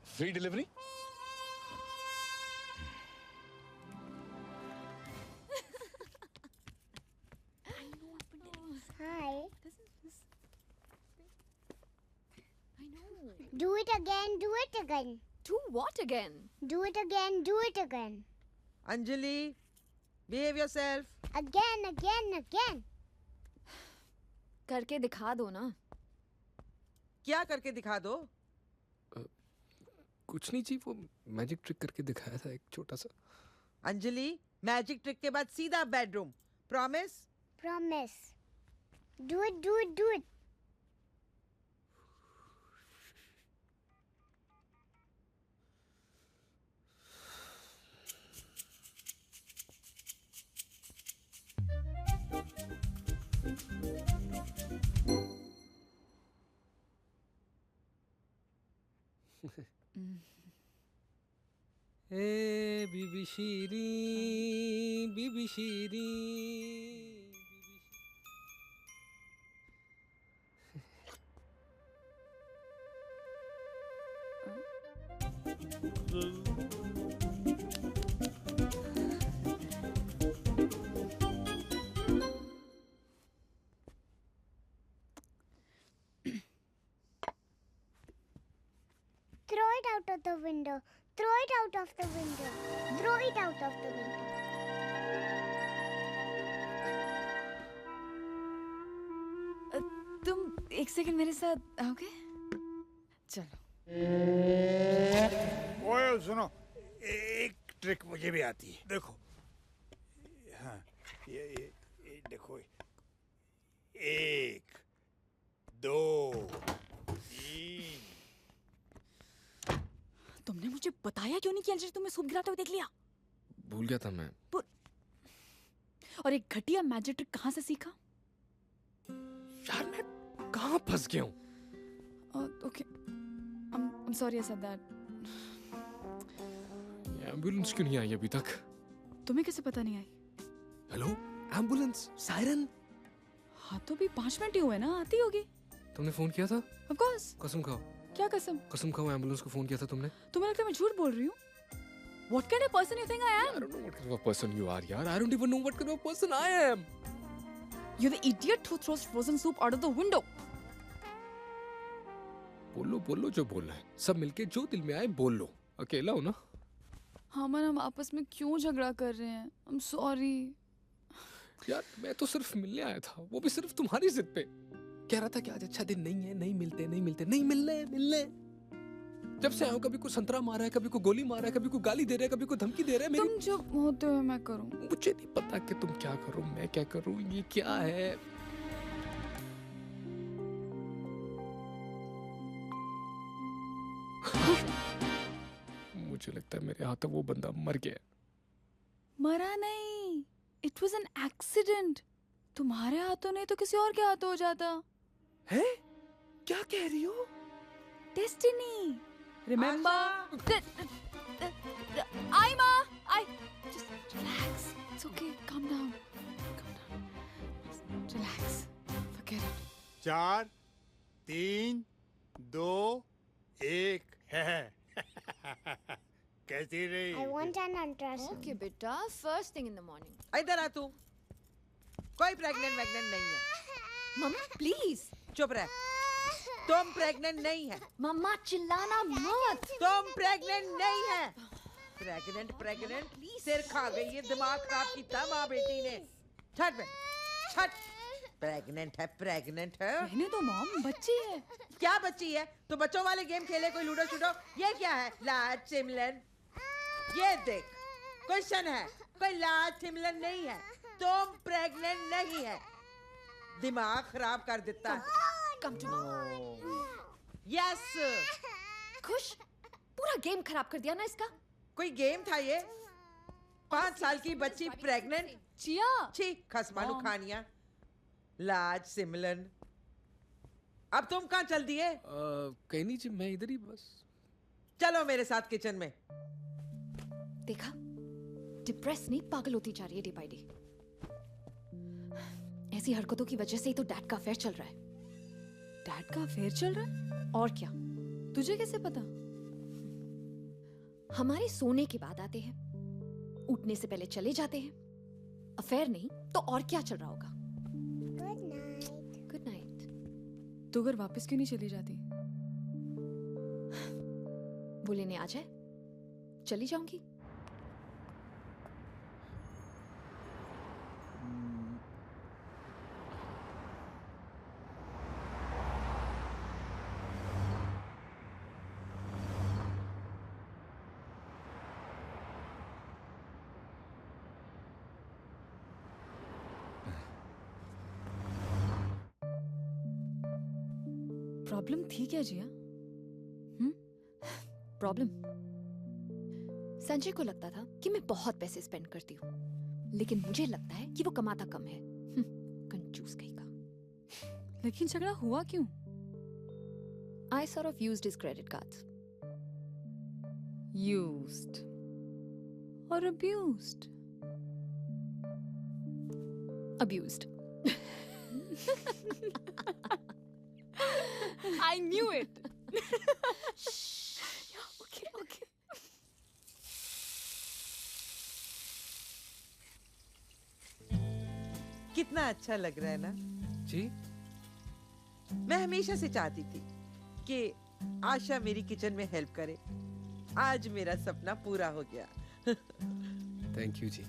Free delivery? Hi. I know. Do it again, do it again. Do what again? Do it again, do it again. Anjali, behave yourself. Again, again, again. करके दिखा दो ना. क्या करके दिखा दो? कुछ नहीं जी, वो मैजिक ट्रिक करके दिखाया था एक छोटा सा. अंजलि, मैजिक ट्रिक के बाद सीधा bedroom. Promise? Promise. Do it, do it, do it. ए Bibi Shiri, Bibi Shiri. out of the window. Throw it out of the window. Throw it out of the window. तुम एक सेकंड मेरे साथ आओगे? चलो। ओए सुनो, एक ट्रिक मुझे भी आती है। देखो, हाँ, ये देखो, 1 2 3। तुमने मुझे बताया क्यों नहीं कि अंजलि तुम्हें सूप गिराते हुए देख लिया? भूल गया था मैं। और एक घटिया मैजिक ट्रिक कहाँ से सीखा? यार मैं कहाँ फंस गया हूँ? Okay, I'm sorry I said that. Ambulance क्यों नहीं आई अभी तक? तुम्हें कैसे पता नहीं आई? Hello, ambulance, siren. हाँ तो भी 5 मिनट ही हुए ना, आती होगी। तुमने फोन किया था? Of course. कसम खाओ। क्या कसम? कसम खाओ, एम्बुलेंस को फोन किया था तुमने? तुम्हें लगता है मैं झूठ बोल रही हूँ? What kind of person you think I am? I don't know what kind of a person you are, yaar. I don't even know what kind of a person I am. You're the idiot who throws frozen soup out of the window. बोलो बोलो जो बोलना है, सब मिलके जो दिल में आए बोल लो। अकेला हो ना? हमन हम आपस में क्यों झगड़ा कर रहे हैं? I'm sorry. यार मैं तो सिर्फ मिलने आया था, वो भी सिर्फ तुम्हारी जिद पे। कह रहा था कि आज अच्छा दिन नहीं है, नहीं मिलते, नहीं मिलने। जब से आया हूं, कभी को संतरा मारा है, कभी को गोली मारा है, कभी को गाली दे रहा है, कभी को धमकी दे रहा है। तुम चुप होते हो मैं करूं? मुझे नहीं पता कि तुम क्या करो, मैं क्या करूं, ये क्या है। मुझे लगता है मेरे हाथों वो बंदा मर गया। मरा नहीं, इट वॉज एन एक्सीडेंट। तुम्हारे हाथों नहीं तो किसी और के हाथों हो जाता है। क्या कह रही हो? Destiny, remember? Aima, just relax. It's okay. Calm down. Relax. Forget it. 4 3 2 1 है। कैसी रही? I want an ultrasound. Okay, बेटा, first thing in the morning. इधर आ तू। कोई प्रेग्नेंट नहीं है। मम्मा, please. चुप रह। तुम प्रेग्नेंट नहीं है। मम्मा चिल्लाना मत। तुम प्रेग्नेंट नहीं है। प्रेग्नेंट सिर खा गई है, दिमाग खराब किया माँ बेटी ने। छट। प्रेग्नेंट है। रहने दो मॉम, बच्ची है। क्या बच्ची है? तो बच्चों वाले गेम खेले, कोई लूडो शूडो। ये क्या है? लाज सिमलन। ये देख, क्वेश्चन है, कोई लाज सिमलन नहीं है। तुम प्रेग्नेंट नहीं है। दिमाग खराब कर देता है। Come to mom. यस। खुश? पूरा गेम खराब कर दिया ना इसका। कोई गेम था ये? 5 साल की बच्ची प्रेग्नेंट? चिया। छी, खसमानू खानिया। लाज सिमलन। अब तुम कहाँ चल दिए? कहीं नहीं जी, मैं इधर ही बस। चलो मेरे साथ किचन में। देखा, डिप्रेस नहीं, पागल होती जा रही है डे बाय डे। ऐसी हरकतों की वजह से ही तो डैड का अफेयर चल रहा है। डैड का अफेयर चल रहा है? और क्या? तुझे कैसे पता? हमारे सोने के बाद आते हैं, उठने से पहले चले जाते हैं। अफेयर नहीं तो और क्या चल रहा होगा? Good night. तू घर वापस क्यों नहीं चली जाती? वो लेने आ जाए, चली जाऊंगी। प्रॉब्लम थी क्या जिया? प्रॉब्लम? संजय को लगता था कि मैं बहुत पैसे स्पेंड करती हूँ, लेकिन मुझे लगता है कि वो कमाता कम है। कंजूस कहीं का। लेकिन झगड़ा हुआ क्यों? I sort of used his credit cards. Used or abused? Abused. I knew it. Okay. कितना अच्छा लग रहा है ना? जी। मैं हमेशा से चाहती थी कि आशा मेरी किचन में हेल्प करे। आज मेरा सपना पूरा हो गया। थैंक यू जी।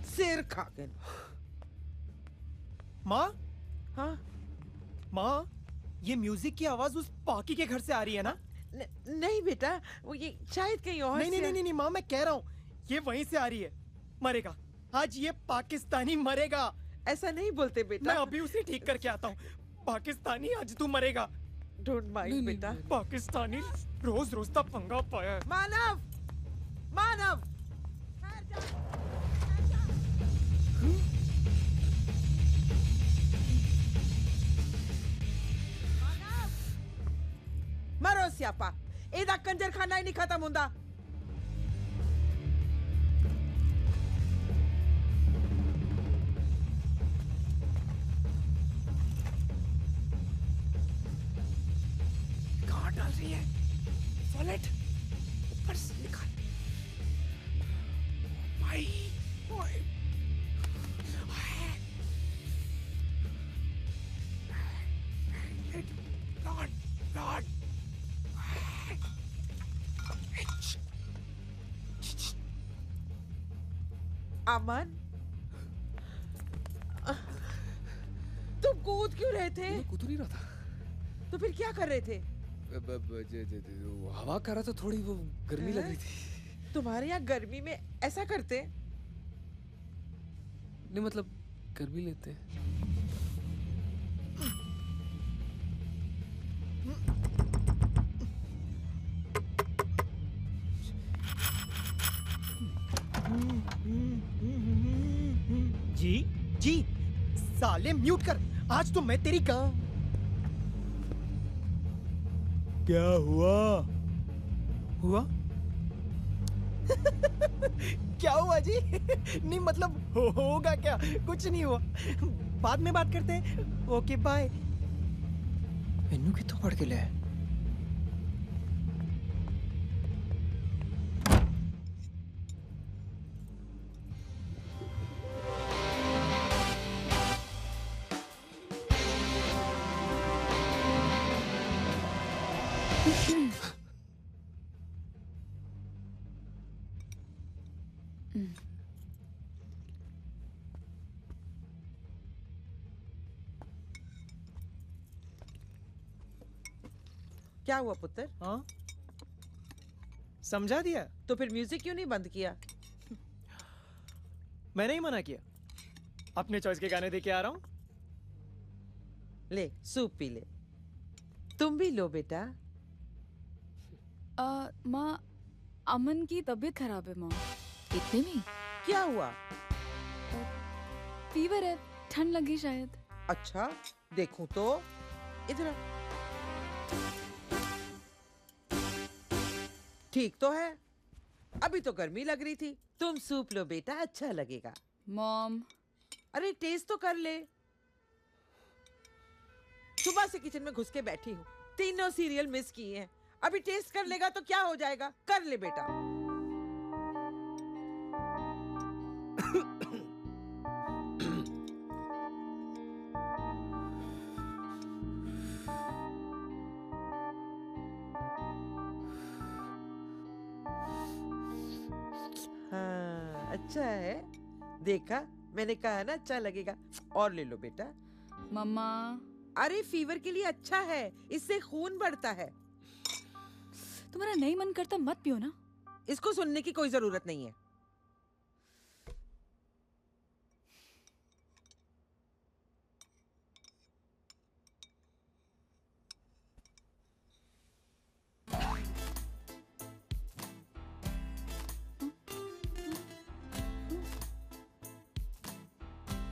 सिर खा गए। माँ, हाँ माँ, ये म्यूजिक की आवाज उस पाकी के घर से आ रही है ना? नहीं बेटा, वो ये शायद कहीं और नहीं से नहीं नहीं नहीं माँ, मैं कह रहा हूँ ये वहीं से आ रही है। मरेगा आज, ये पाकिस्तानी मरेगा। ऐसा नहीं बोलते बेटा। मैं अभी उसे ठीक करके आता हूँ। पाकिस्तानी आज तू मरेगा। डोंट माइंड बेटा। पाकिस्तानी रोज रोज का पंगा पाया है। मानव, मानव, मरो स्यापा, एदा कंजर खाना ही नहीं खत्म होंदा। कहाँ डाल रही है? वॉलेट ऊपर से निकाल। भाई, ओए। Lord, Lord. अमन, तुम कूद क्यों रहे थे? कूद नहीं रहा था। तो फिर क्या कर रहे थे? हवा कर रहा था, थोड़ी वो गर्मी लग रही थी। तुम्हारे यहाँ गर्मी में ऐसा करते? नहीं मतलब गर्मी लेते हैं। जी जी, साले म्यूट कर। आज तो मैं तेरी का। क्या हुआ? हुआ? क्या हुआ जी? नहीं मतलब होगा क्या? कुछ नहीं हुआ। बाद में बात करते हैं। Okay bye. मैनू कितों पढ़ के ले? क्या हुआ पुत्र? हाँ, समझा दिया। तो फिर म्यूजिक क्यों नहीं बंद किया? मैंने ही मना किया। अपने चॉइस के गाने दे के आ रहा हूँ। ले सूप पी ले। तुम भी लो बेटा। माँ, अमन की तबीयत खराब है माँ। इतने में? क्या हुआ? फीवर है, ठंड लगी शायद। अच्छा, देखूं तो। इधर ठीक तो है। अभी तो गर्मी लग रही थी। तुम सूप लो बेटा, अच्छा लगेगा। मॉम, अरे टेस्ट तो कर ले। सुबह से किचन में घुस के बैठी हूँ, तीनों सीरियल मिस किए हैं। अभी टेस्ट कर लेगा तो क्या हो जाएगा? कर ले बेटा। हाँ, अच्छा है। देखा, मैंने कहा ना अच्छा लगेगा। और ले लो बेटा। मम्मा। अरे फीवर के लिए अच्छा है, इससे खून बढ़ता है। तुम्हारा नहीं मन करता मत पियो ना। इसको सुनने की कोई जरूरत नहीं है।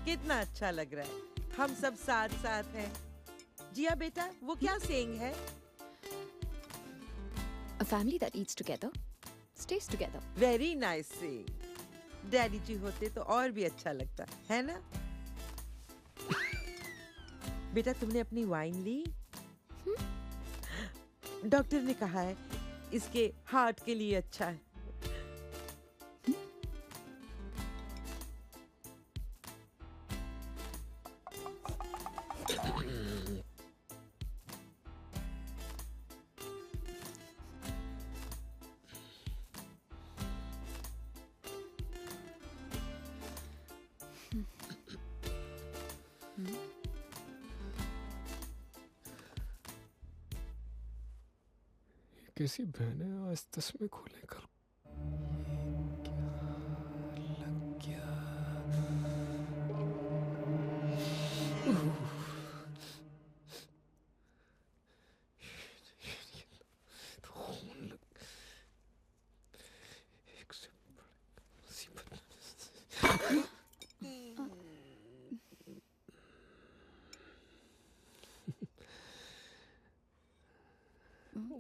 कितना अच्छा लग रहा है। हम सब साथ साथ हैं। जिया बेटा, वो क्या सेइंग है? A family that eats together stays together. Very nice saying. Daddy ji होते तो और भी अच्छा लगता, है ना? बेटा, तुमने अपनी वाइन ली? डॉक्टर ने कहा है इसके हार्ट के लिए अच्छा है। कैसी बहन है, आज तस्मे खोले कर लग गया।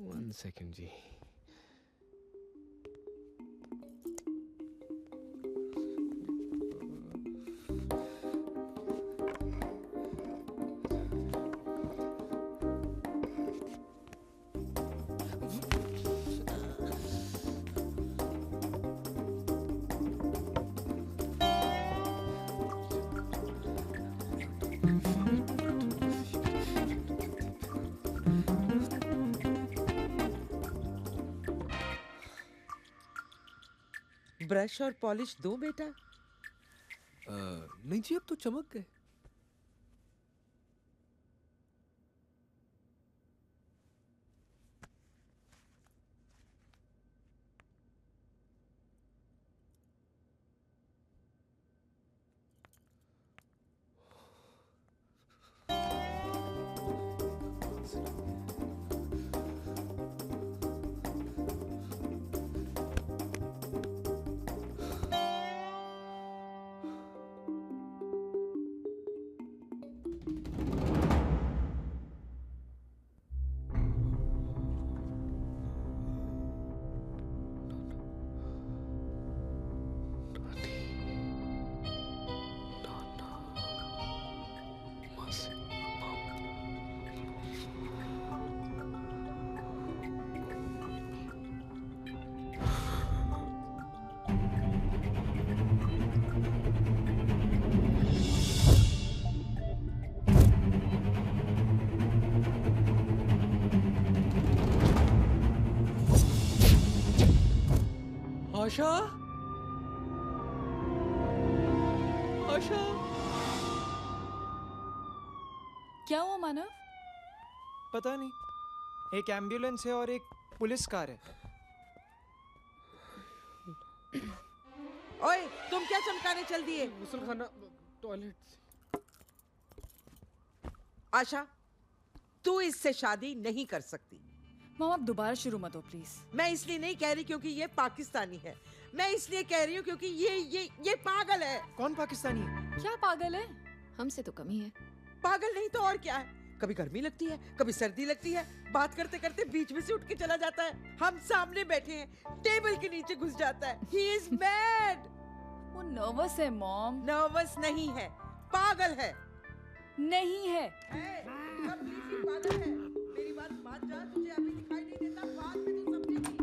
One second जी। ब्रश और पॉलिश दो बेटा। नहीं जी, अब तो चमक गए। आशा, आशा, क्या हुआ मानव? पता नहीं, एक एम्बुलेंस है और एक पुलिस कार है। ओए, तुम क्या चमकाने चल दिए? गुस्ल खाना, टॉयलेट। आशा, तू इससे शादी नहीं कर सकती। मॉम आप दोबारा शुरू मत हो प्लीज। मैं इसलिए नहीं कह रही क्योंकि ये पाकिस्तानी है, मैं इसलिए कह रही हूँ क्योंकि ये पागल है। कौन पाकिस्तानी है? क्या पागल है? हमसे तो कम ही है। पागल नहीं तो और क्या है? कभी गर्मी लगती है, कभी सर्दी लगती है, बात करते करते बीच में से उठ के चला जाता है। हम सामने बैठे हैं, टेबल के नीचे घुस जाता है। He is mad। वो नर्वस है मॉम। नर्वस नहीं है, पागल है। नहीं है। completely पागल है। मेरी बात मान जा, तुझे अभी दिखाई नहीं देता, बाद में तू समझेगी।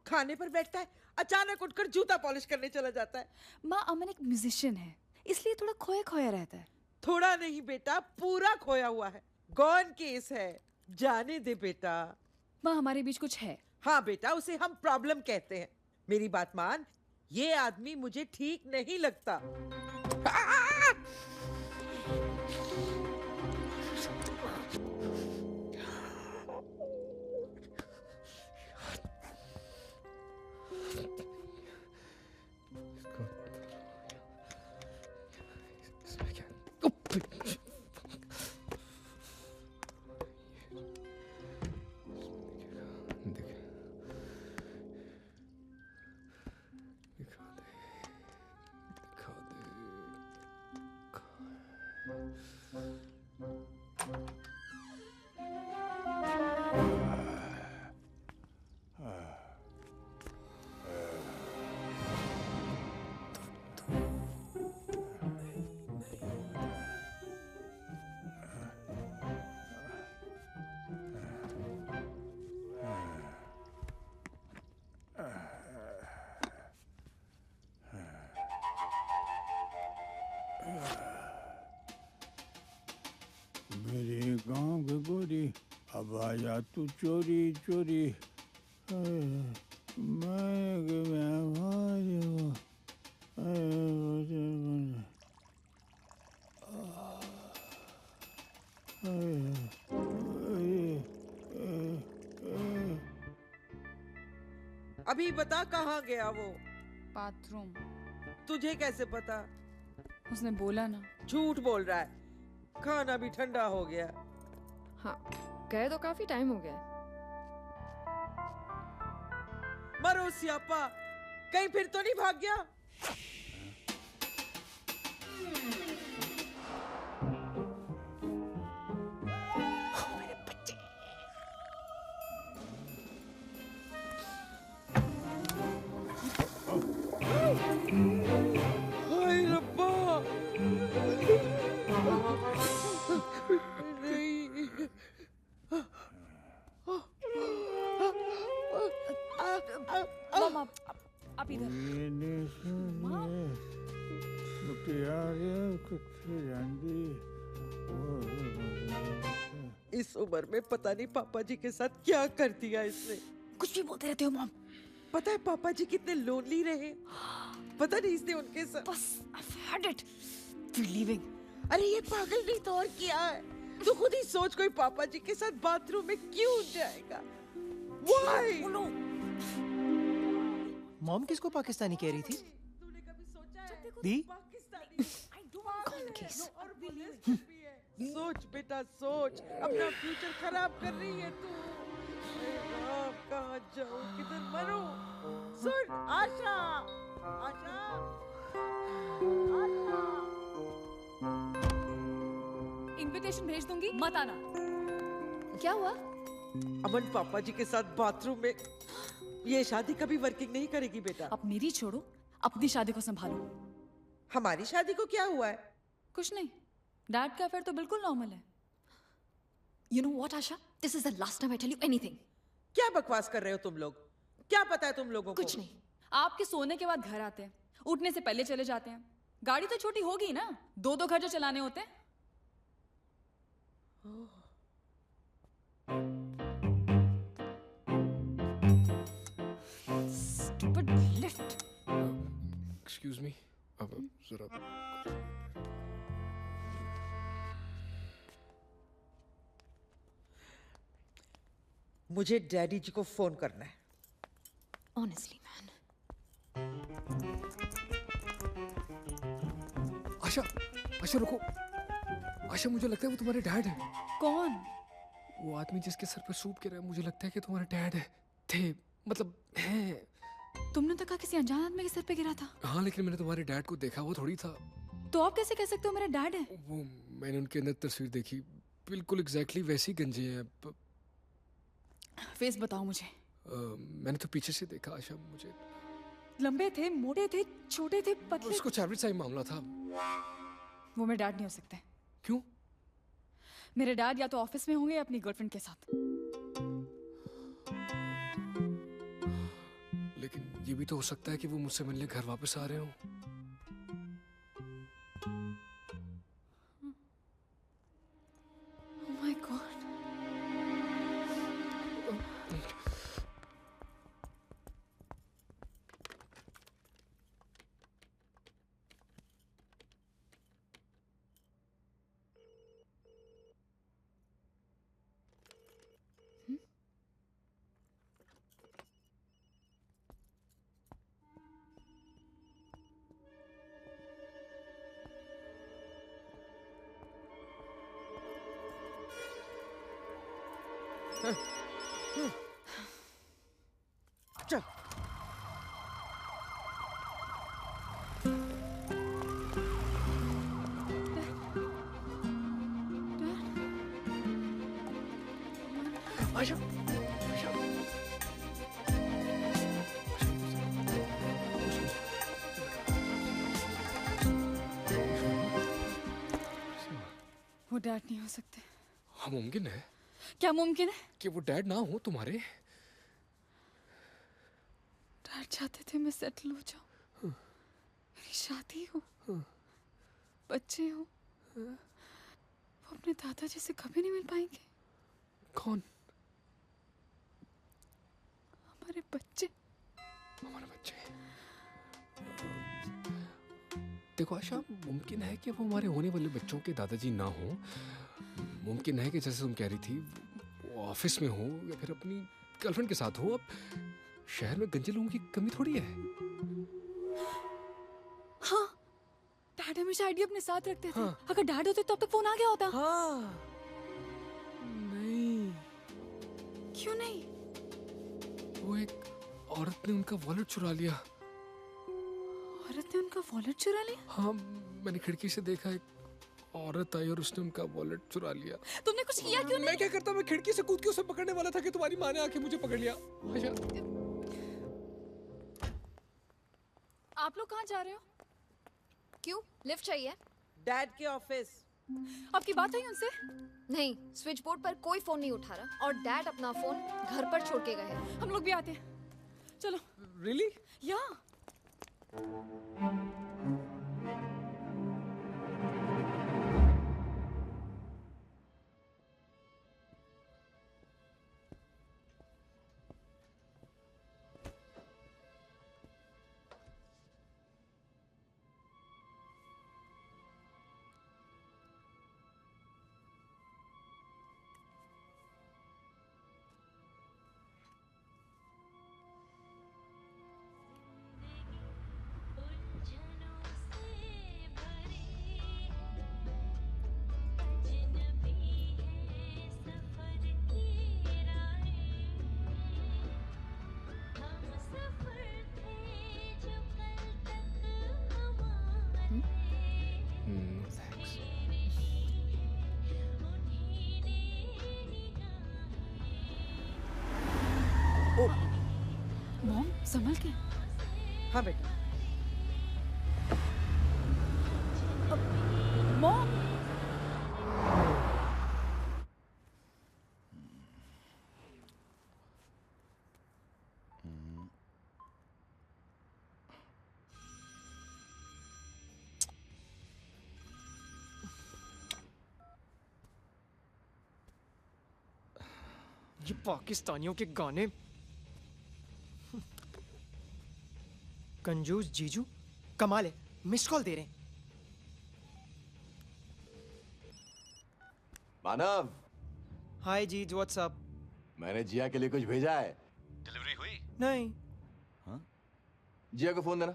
खाने पर बैठता है, अचानक उठकर जूता पॉलिश करने चला जाता है। माँ अमन एक म्यूजिशियन है, इसलिए थोड़ा खोया खोया रहता है। थोड़ा नहीं बेटा, पूरा खोया हुआ है। गॉन केस है, जाने दे बेटा। माँ हमारे बीच कुछ है। हाँ बेटा, उसे हम प्रॉब्लम कहते हैं। मेरी बात मान, ये आदमी मुझे ठीक नहीं लगता। मेरे गांव की गोरी अब आजा तू चोरी चोरी अभी बता कहाँ गया वो? बाथरूम। तुझे कैसे पता? उसने बोला ना। झूठ बोल रहा है, खाना भी ठंडा हो गया। हाँ, गए तो काफी टाइम हो गया। मरो सियापा, कहीं फिर तो नहीं भाग गया? हाय रब्बा, मम्मा, आप इधर। इस उम्र में पता नहीं पापा जी के साथ क्या कर दिया इसने। कुछ भी बोलते रहते हो मॉम। पता है पापा जी कितने लोनली रहे? पता नहीं इसने उनके साथ। बस, I've had it. We're leaving. अरे ये पागल नहीं तो और क्या है? तू खुद ही सोच, कोई पापा जी के साथ बाथरूम में क्यों जाएगा? Why? मॉम किसको पाकिस्तानी कह रही थी? दी? सोच बेटा सोच, अपना फ्यूचर खराब कर रही है तू। राम, कहाँ जाऊँ, किधर मरूं? सुन आशा, आशा, आशा। इनविटेशन भेज दूंगी, मत आना। क्या हुआ? अमन पापा जी के साथ बाथरूम में। ये शादी कभी वर्किंग नहीं करेगी बेटा। अब मेरी छोड़ो, अपनी शादी को संभालो। हमारी शादी को क्या हुआ है? कुछ नहीं, डैड का अफेयर तो बिल्कुल नॉर्मल है। You know what, Asha? This is the last time I tell you anything. क्या बकवास कर रहे हो तुम लोग? क्या पता है तुम लोगों को? कुछ नहीं। आपके सोने के बाद घर आते हैं, उठने से पहले चले जाते हैं। गाड़ी तो छोटी होगी ना, दो घर जो चलाने होते हैं। Stupid lift. Excuse me. अब जरा मुझे डैडी जी को फोन करना है। Honestly, man. आशा, आशा रुको। आशा, मुझे लगता है वो तुम्हारे डैड है। कौन? वो आदमी जिसके सर पर सूप गिरा है, मुझे लगता है कि तुम्हारे डैड है। थे, मतलब हैं। तुमने तो कहा किसी अनजान आदमी के सर पे गिरा था। हाँ, लेकिन मैंने तुम्हारे डैड को देखा, वो थोड़ी था। तो आप कैसे कह सकते हो मेरा डैड है? वो मैंने उनके अंदर तस्वीर देखी, बिल्कुल एग्जैक्टली वैसी गंजे हैं। फेस बताओ मुझे। मैंने तो पीछे से देखा आशा, मुझे लंबे थे, मोटे थे, छोटे थे, पतले। उसको एवरेज साइज मामला था। वो मेरे डैड नहीं हो सकते। क्यों? मेरे डैड या तो ऑफिस में होंगे या अपनी गर्लफ्रेंड के साथ। लेकिन ये भी तो हो सकता है कि वो मुझसे मिलने घर वापस आ रहे हो। Oh my God. चल। आशा, आशा। वो डैड नहीं हो सकते। हाँ, मुमकिन है। क्या मुमकिन है? कि वो डैड ना हो तुम्हारे। डैड चाहते थे मैं सेटल हो जाऊं, मेरी शादी हो, बच्चे हो। वो अपने दादाजी से कभी नहीं मिल पाएंगे। कौन? हमारे बच्चे। हमारे बच्चे। देखो आशा, मुमकिन है कि वो हमारे होने वाले बच्चों के दादाजी ना हो। मुमकिन है कि जैसे तुम कह रही थी वो ऑफिस में हो या फिर अपनी गर्लफ्रेंड के साथ हो। अब शहर में गंजे लोगों की कमी थोड़ी है। हाँ, डैड हमेशा आईडी अपने साथ रखते थे। अगर डैड होते तो अब तक फोन आ गया होता। नहीं। क्यों नहीं? वो एक औरत ने उनका वॉलेट चुरा लिया। औरत ने उनका वॉलेट चुरा लिया? हाँ, मैंने खिड़की से देखा, एक औरत आई और उसने उनका वॉलेट चुरा लिया। तुमने कुछ किया क्यों नहीं? मैं क्या करता, मैं खिड़की से कूद के उसे पकड़ने वाला था कि तुम्हारी माँ ने आके मुझे पकड़ लिया। आशा, आप लोग कहाँ जा रहे हो? क्यों? लिफ्ट चाहिए? डैड के ऑफिस। आपकी बात हुई उनसे? नहीं, स्विच बोर्ड पर कोई फोन नहीं उठा रहा और डैड अपना फोन घर पर छोड़ के गए हैं। हम लोग भी आते हैं। चलो। Really? या। मॉम, संभल के। हाँ बेटा। मॉम। ये पाकिस्तानियों के गाने। कंजूस जीजू, कमाल है, मिस कॉल दे रहे हैं। मानव। हाय जीज, व्हाट्स अप? मैंने जिया के लिए कुछ भेजा है। डिलीवरी हुई? नहीं। हाँ? जिया को फोन देना।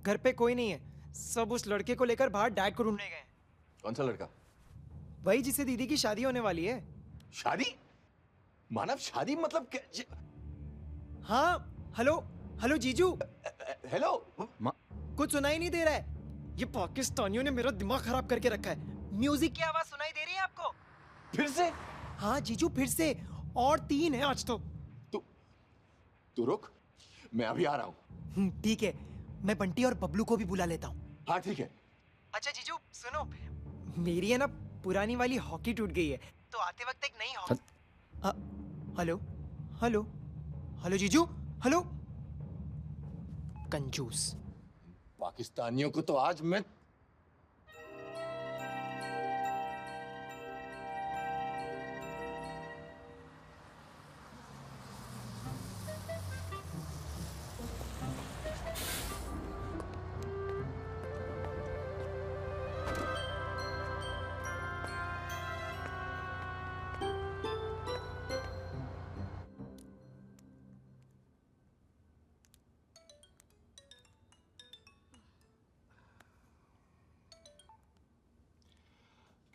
घर पे कोई नहीं है, सब उस लड़के को लेकर बाहर डैड को ढूंढने गए। कौन सा लड़का? वही जिससे दीदी की शादी होने वाली है। शादी? मानव, शादी मतलब क्या? हाँ, हेलो हेलो जीजू। हेलो। कुछ सुनाई नहीं दे रहा है। ये पाकिस्तानियों ने मेरा दिमाग खराब करके रखा है। म्यूजिक की आवाज सुनाई दे रही है आपको? फिर से? हाँ जीजू, फिर से। और 3 है आज तो। तू रुक, मैं अभी आ रहा हूँ। ठीक है, मैं बंटी और बबलू को भी बुला लेता हूँ। हाँ ठीक है। अच्छा जीजू सुनो, मेरी है ना पुरानी वाली हॉकी टूट गई है, तो आते वक्त एक नई हॉकी। हेलो हेलो हेलो जीजू, हेलो। कंजूस पाकिस्तानियों को तो आज मैं।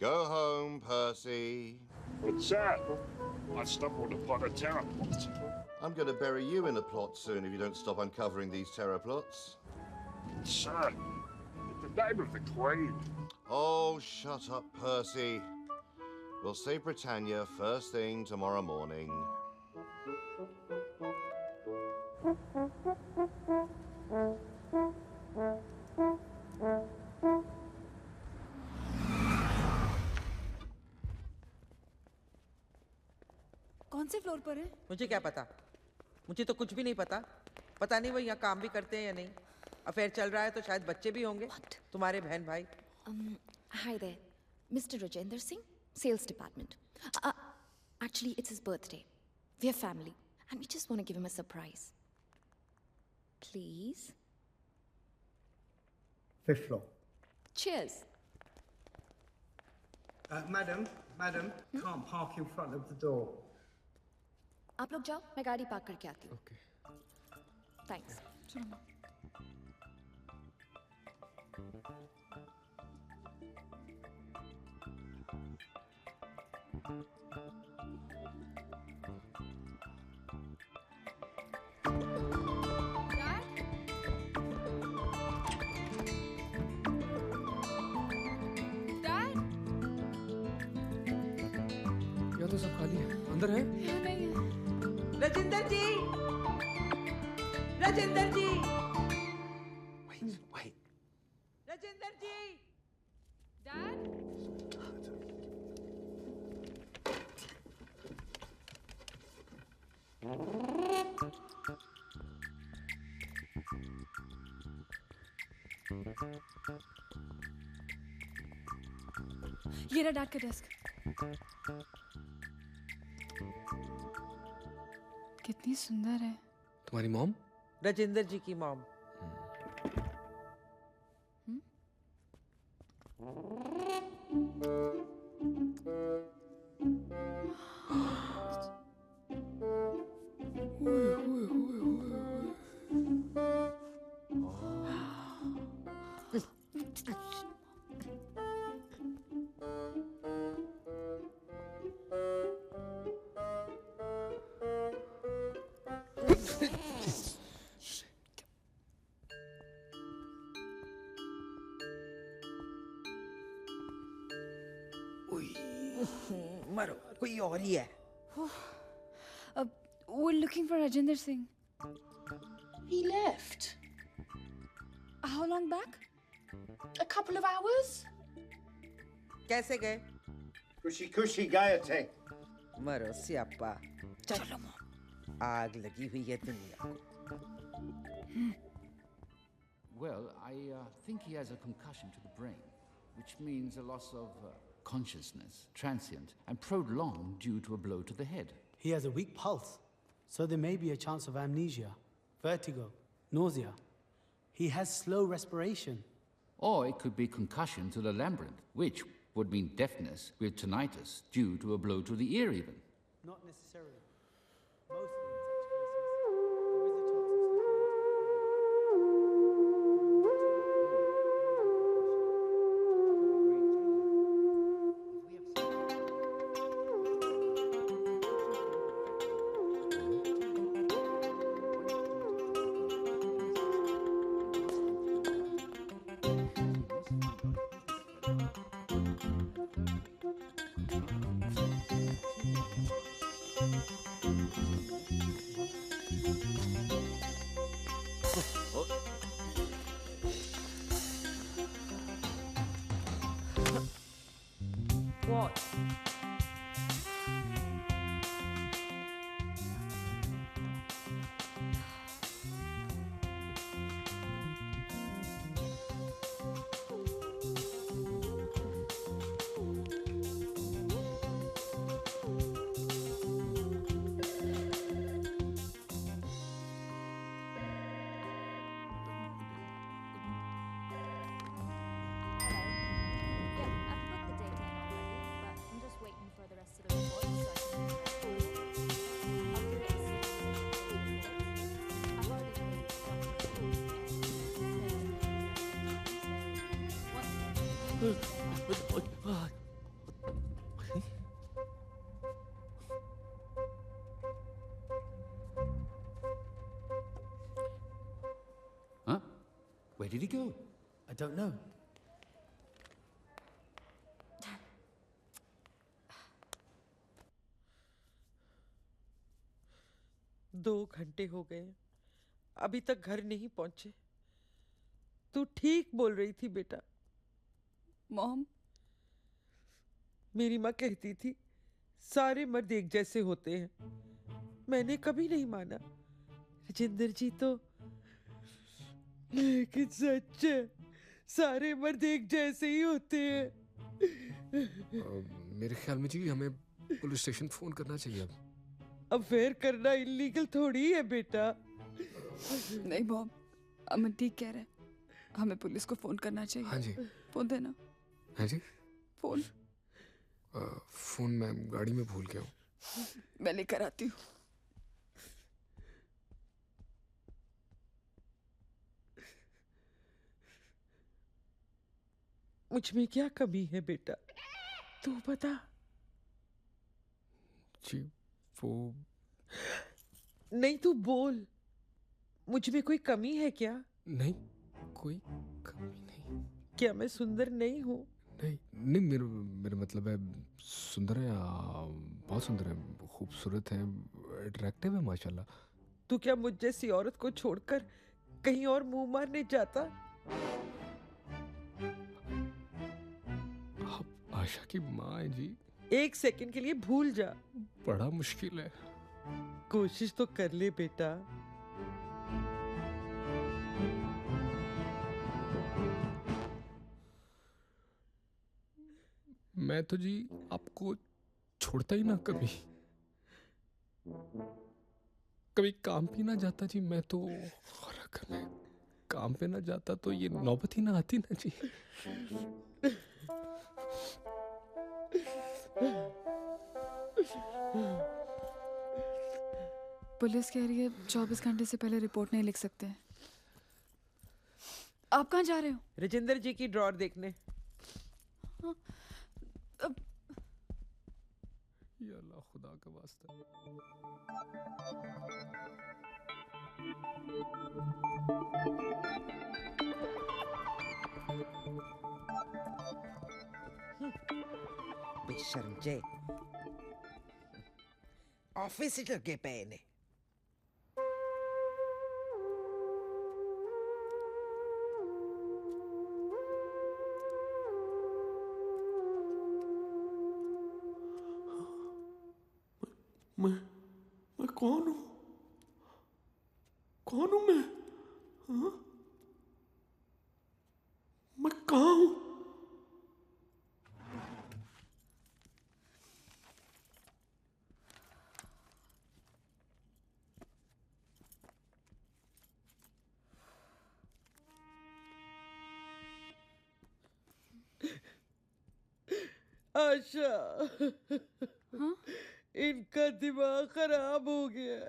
Go home, Percy. What's that? I stumbled upon a terror plot. I'm going to bury you in a plot soon if you don't stop uncovering these terror plots. Sir, in the name of the Queen. Oh, shut up, Percy. We'll save Britannia first thing tomorrow morning. कौन से फ्लोर पर है? मुझे क्या पता, मुझे तो कुछ भी नहीं पता। पता नहीं वो यहाँ काम भी करते हैं या नहीं। अफेयर चल रहा है तो शायद बच्चे भी होंगे। तुम्हारे बहन भाई। Hi there, Mr. Rajendra Singh. Sales department. Actually, it's his birthday. We're family, and we just want to give him a surprise. Please. 5th floor. Cheers. Madam, can't park in front of the door. आप लोग जाओ, मैं गाड़ी पार्क करके आती हूँ. Okay. Thanks. यहाँ तो सब खाली है. अंदर है? राजेंद्र जी, राजेंद्र जी, Wait. राजेंद्र जी. ये रहा डैड का डेस्क. कितनी सुंदर है. तुम्हारी मॉम? राजेंद्र जी की मॉम. मरो, कोई और ही है. We're looking for Rajinder Singh. He left. How long back? A couple of hours. कैसे गए? खुशी गए थे. मरो सियापा. चलो आग लगी हुई है दुनिया को. Well, I think he has a concussion to the brain, which means a loss of consciousness, transient and prolonged due to a blow to the head. He has a weak pulse, so there may be a chance of amnesia, vertigo, nausea. He has slow respiration. Or it could be concussion to the labyrinth, which would mean deafness with tinnitus due to a blow to the ear even. Not necessarily. Mostly in such cases, What? Huh? Where did he go? I don't know. दो घंटे हो गए, अभी तक घर नहीं पहुंचे. तू ठीक बोल रही थी बेटा. मॉम, मेरी माँ कहती थी सारे मर्द एक जैसे होते हैं. मैंने कभी नहीं माना. राजेंद्र जी तो, लेकिन सच है, सारे मर्द एक जैसे ही होते हैं. मेरे ख्याल में जी हमें पुलिस स्टेशन फोन करना चाहिए अब। अफेयर करना इलीगल थोड़ी है बेटा। नहीं मॉम, अमन ठीक कह रहे हैं, हमें पुलिस को फोन करना चाहिए। हाँ जी। फोन देना। हाँ जी। फोन फोन मैं गाड़ी में भूल गया हूँ। मैं लेकर आती हूँ। मुझ में क्या कमी है बेटा, तू बता। जी वो नहीं तू बोल, मुझ में कोई कमी है क्या? नहीं, कोई कमी नहीं। क्या मैं सुंदर नहीं हूँ? नहीं, मेरा मतलब है सुंदर है, बहुत सुंदर है, खूबसूरत है, अट्रैक्टिव है माशाल्लाह। तू क्या मुझ जैसी औरत को छोड़कर कहीं और मुंह मारने जाता? आप आशा की माँ है जी। एक सेकंड के लिए भूल जा। बड़ा मुश्किल है। कोशिश तो कर ले बेटा। मैं तो जी आपको छोड़ता ही ना कभी काम पे ना जाता जी मैं तो, और अगर मैं काम पे ना जाता तो ये नौबत ही ना आती ना जी। पुलिस कह रही है 24 घंटे से पहले रिपोर्ट नहीं लिख सकते हैं। आप कहाँ जा रहे हो? राजेंद्र जी की ड्रॉर देखने। या अल्लाह खुदा का वास्ता। बेशर्म जे ऑफिस लगे पे ने। मैं कौन हूँ? कौन हूँ मैं? हाँ? मैं कहाँ हूँ? आशा, हाँ? इनका दिमाग खराब हो गया।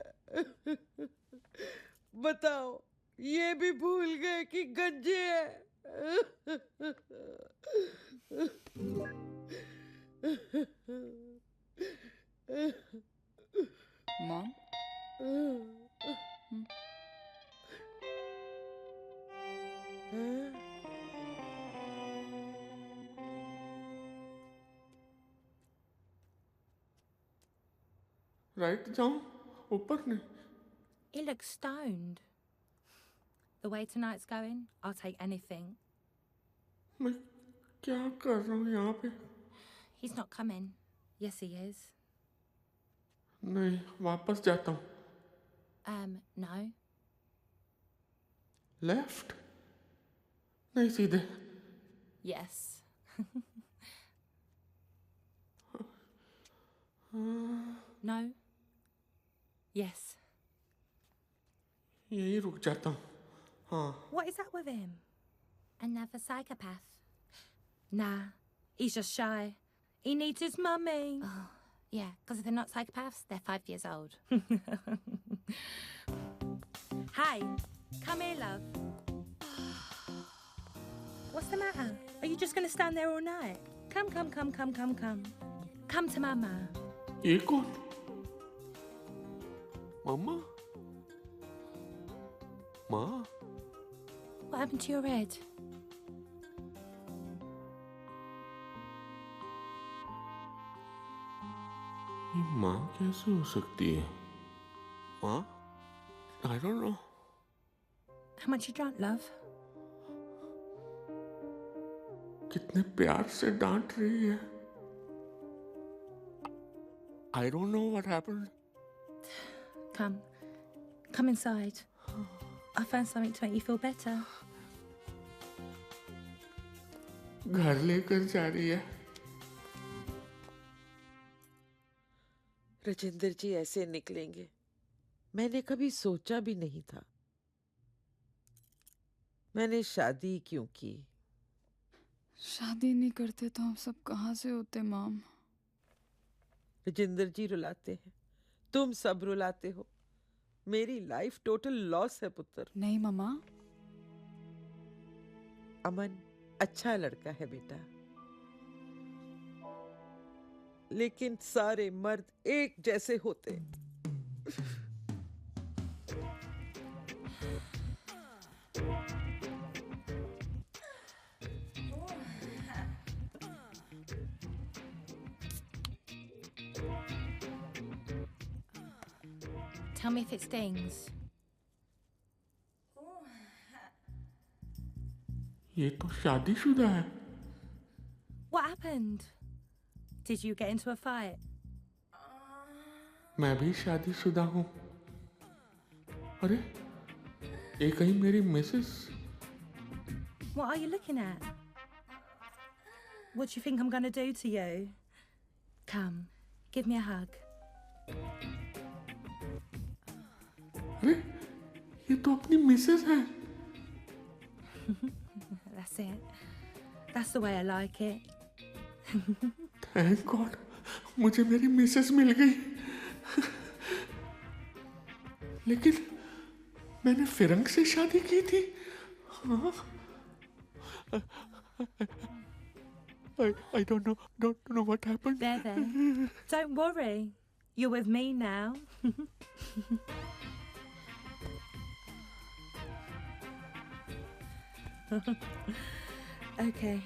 बताओ, ये भी भूल गए कि गंजे है। मॉम, राइट जाऊं ऊपर नहीं? He looks stoned. The way tonight's going, I'll take anything. मैं क्या कर रहा हूँ यहाँ पे? He's not coming. Yes, he is. नहीं, वापस जाता हूँ। No. लेफ्ट? नहीं, सीधे? Yes. No. Yes. यही रुक जाता हूँ। हाँ। What is that with him? Another psychopath? Nah, he's just shy. He needs his mummy. Oh, yeah, because if they're not psychopaths, they're 5 years old. Hi, come here, love. What's the matter? Are you just going to stand there all night? Come. Come to Mama. ये कौन? मम्मा? माँ? What happened to your head? ये माँ कैसे हो सकती है? माँ? I don't know. How much you drunk, love? कितने प्यार से डांट रही है। I don't know what happened. Come inside. I found something to make you feel better. घर लेकर जा रही है। राजेंद्र जी ऐसे निकलेंगे मैंने कभी सोचा भी नहीं था। मैंने शादी क्यों की? शादी नहीं करते तो हम सब कहाँ से होते माम? राजेंद्र जी रुलाते हैं, तुम सब रुलाते हो। मेरी लाइफ टोटल लॉस है पुत्र। नहीं मम्मा। अमन अच्छा लड़का है बेटा, लेकिन सारे मर्द एक जैसे होते। Tell me if it stings. ये तो शादीशुदा है। What happened? Did you get into a fight? मैं भी शादीशुदा हूँ। अरे ये कहीं मेरी Mrs? What are you looking at? What do you think I'm gonna do to you? Come, give me a hug. अरे ये तो अपनी मिसेस है। That's it. That's the way I like it. Thank God मुझे मेरी मिसेस मिल गई। लेकिन मैंने फिरंग से शादी की थी। हाँ? I don't know what happened. There. Don't worry. You're with me now. Okay.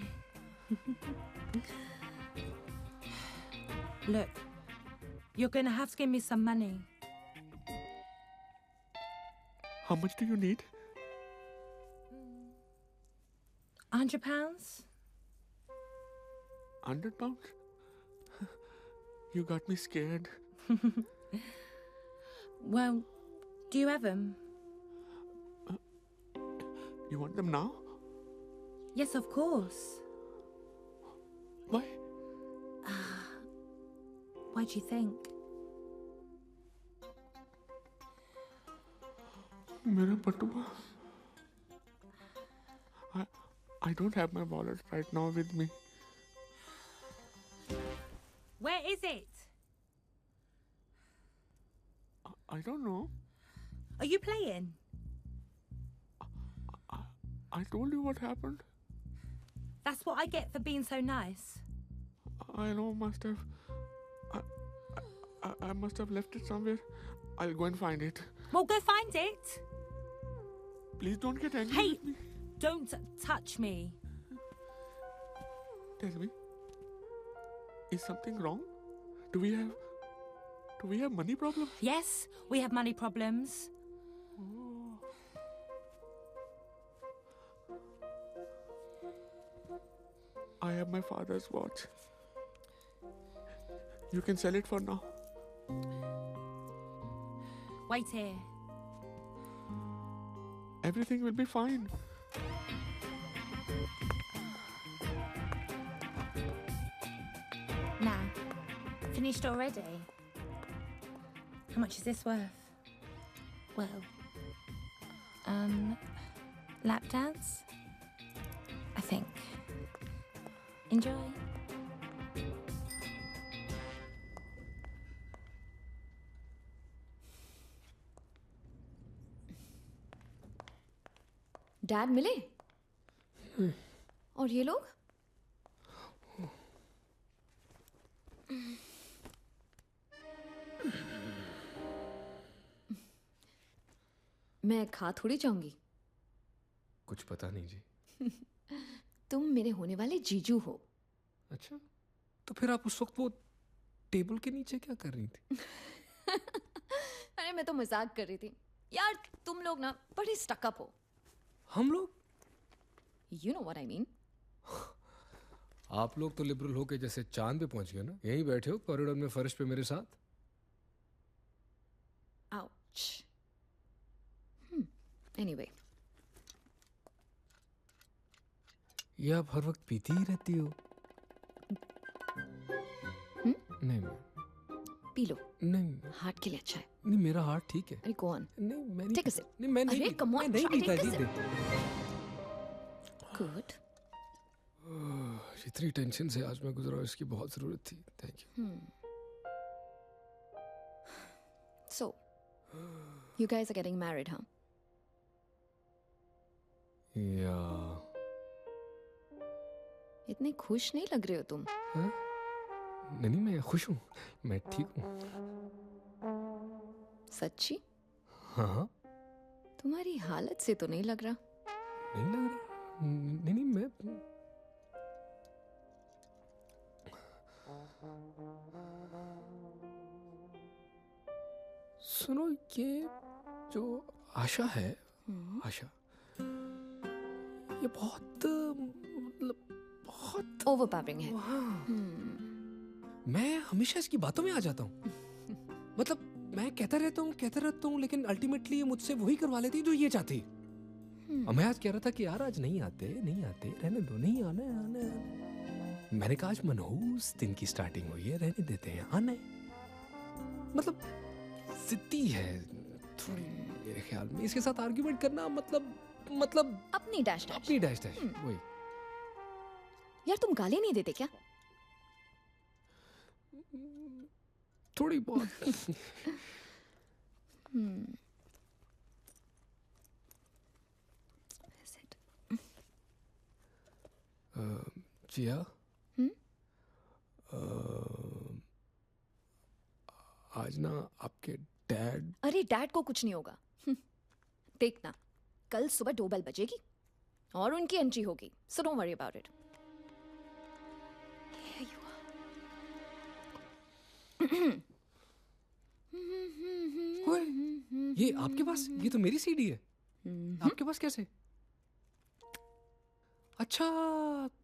Look, you're going to have to give me some money. How much do you need? £100? £100? You got me scared. Well, do you have them? You want them now? Yes, of course. Why? Why do you think? मेरा बटुआ. I don't have my wallet right now with me. Where is it? I don't know. Are you playing? I told you what happened. That's what I get for being so nice. I know, must have. I must have left it somewhere. I'll go and find it. Well, go find it. Please don't get angry Hey, with me. don't touch me. Tell me, is something wrong? Do we have money problems? Yes, we have money problems. Oh. I have my father's watch. You can sell it for now. Wait here. Everything will be fine. Now, finished already? How much is this worth? Well, lap dance? I think. Enjoy. Dad मिले? और ये लोग? मैं खा थोड़ी जाऊंगी। कुछ पता नहीं जी। तुम मेरे होने वाले जीजू हो। अच्छा, तो फिर आप उस वक्त वो टेबल के नीचे क्या कर रही थी? अरे मैं तो मजाक कर रही थी। यार तुम लोग ना बड़े स्टक अप हो। हम लोग? You know what I mean? आप लोग तो लिबरल हो के जैसे चांद पे पहुंच गए ना। यहीं बैठे हो कॉरिडोर में फर्श पे मेरे साथ। Ouch. Anyway. ये आप हर वक्त पीती ही रहती हो? नहीं मैं पी लो, नहीं हार्ट के लिए अच्छा है। नहीं, मेरा हार्ट ठीक है। अरे go on. नहीं, मैं नहीं Take a sip. नहीं, मैं नहीं अरे पी- come on, मैं नहीं try, पीता take a जी। sip. Good. इतनी टेंशन से आज मैं गुजरा, इसकी बहुत जरूरत थी। Thank you. So, you guys are getting married, huh? या इतने खुश नहीं लग रहे हो तुम। नहीं, मैं खुश हूँ, मैं ठीक हूँ। सच्ची? हाँ, तुम्हारी हालत से तो नहीं लग रहा। नहीं लग रहा। नहीं, मैं सुनो, ये जो आशा है, आशा, ये बहुत मतलब बहुत ओवरपावरिंग है। मैं हमेशा इसकी बातों में आ जाता हूँ। मतलब मैं कहता रहता हूँ, लेकिन अल्टीमेटली ये मुझसे वही करवा लेती है जो ये चाहती। और मैं आज कह रहा था कि यार आज नहीं आते, रहने दो, नहीं आना है। मैंने कहा आज मनहूस दिन की स्टार्टिंग हुई है, रहने देते हैं, आना है। मतलब जिद्दी है थोड़ी मेरे ख्याल में। इसके साथ आर्ग्यूमेंट करना मतलब अपनी डैश वही। यार तुम गाली नहीं देते क्या? थोड़ी बहुत। जिया, आज ना आपके डैड। अरे डैड को कुछ नहीं होगा। देखना, कल सुबह 2 बेल बजेगी और उनकी एंट्री होगी। So don't worry about it. ये आपके पास? ये तो मेरी सीडी है। आपके पास कैसे? अच्छा,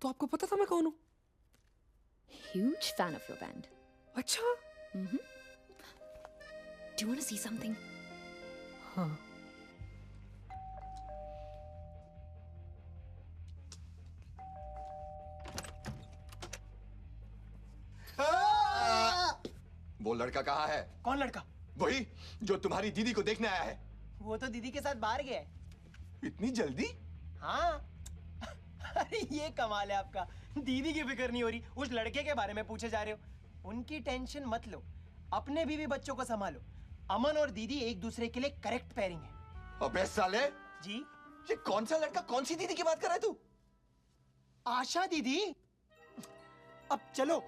तो आपको पता था मैं कौन हूँ? Huge fan of your band. अच्छा। Do you want to see something? हाँ। वो लड़का कहाँ है? कौन लड़का? वही जो तुम्हारी दीदी को देखने आया है। वो तो दीदी के साथ बाहर गया है। इतनी जल्दी? हाँ। अरे ये कमाल है आपका। दीदी की फिक्र नहीं हो रही, उस लड़के के बारे में पूछे जा रहे हो। उनकी टेंशन मत लो, अपने बीवी बच्चों को संभालो। अमन और दीदी एक दूसरे के लिए करेक्ट पेयरिंग है। अबे साले! जी? ये कौन सा लड़का, कौन सी दीदी की बात कर रहा है तू? आशा दीदी। अब चलो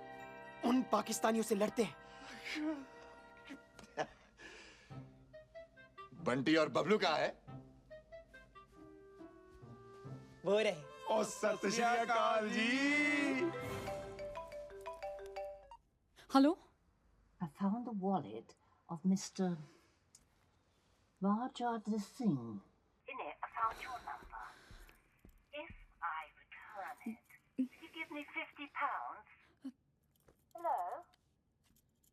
उन पाकिस्तानियों से लड़ते हैं। बंटी और बबलू कहाँ है? वो रहे। ओ सत श्री अकाल जी। Hello? I found the wallet of Mr. Rajendra Singh. In it, I found your number. If I return it, will you give me £50? Hello?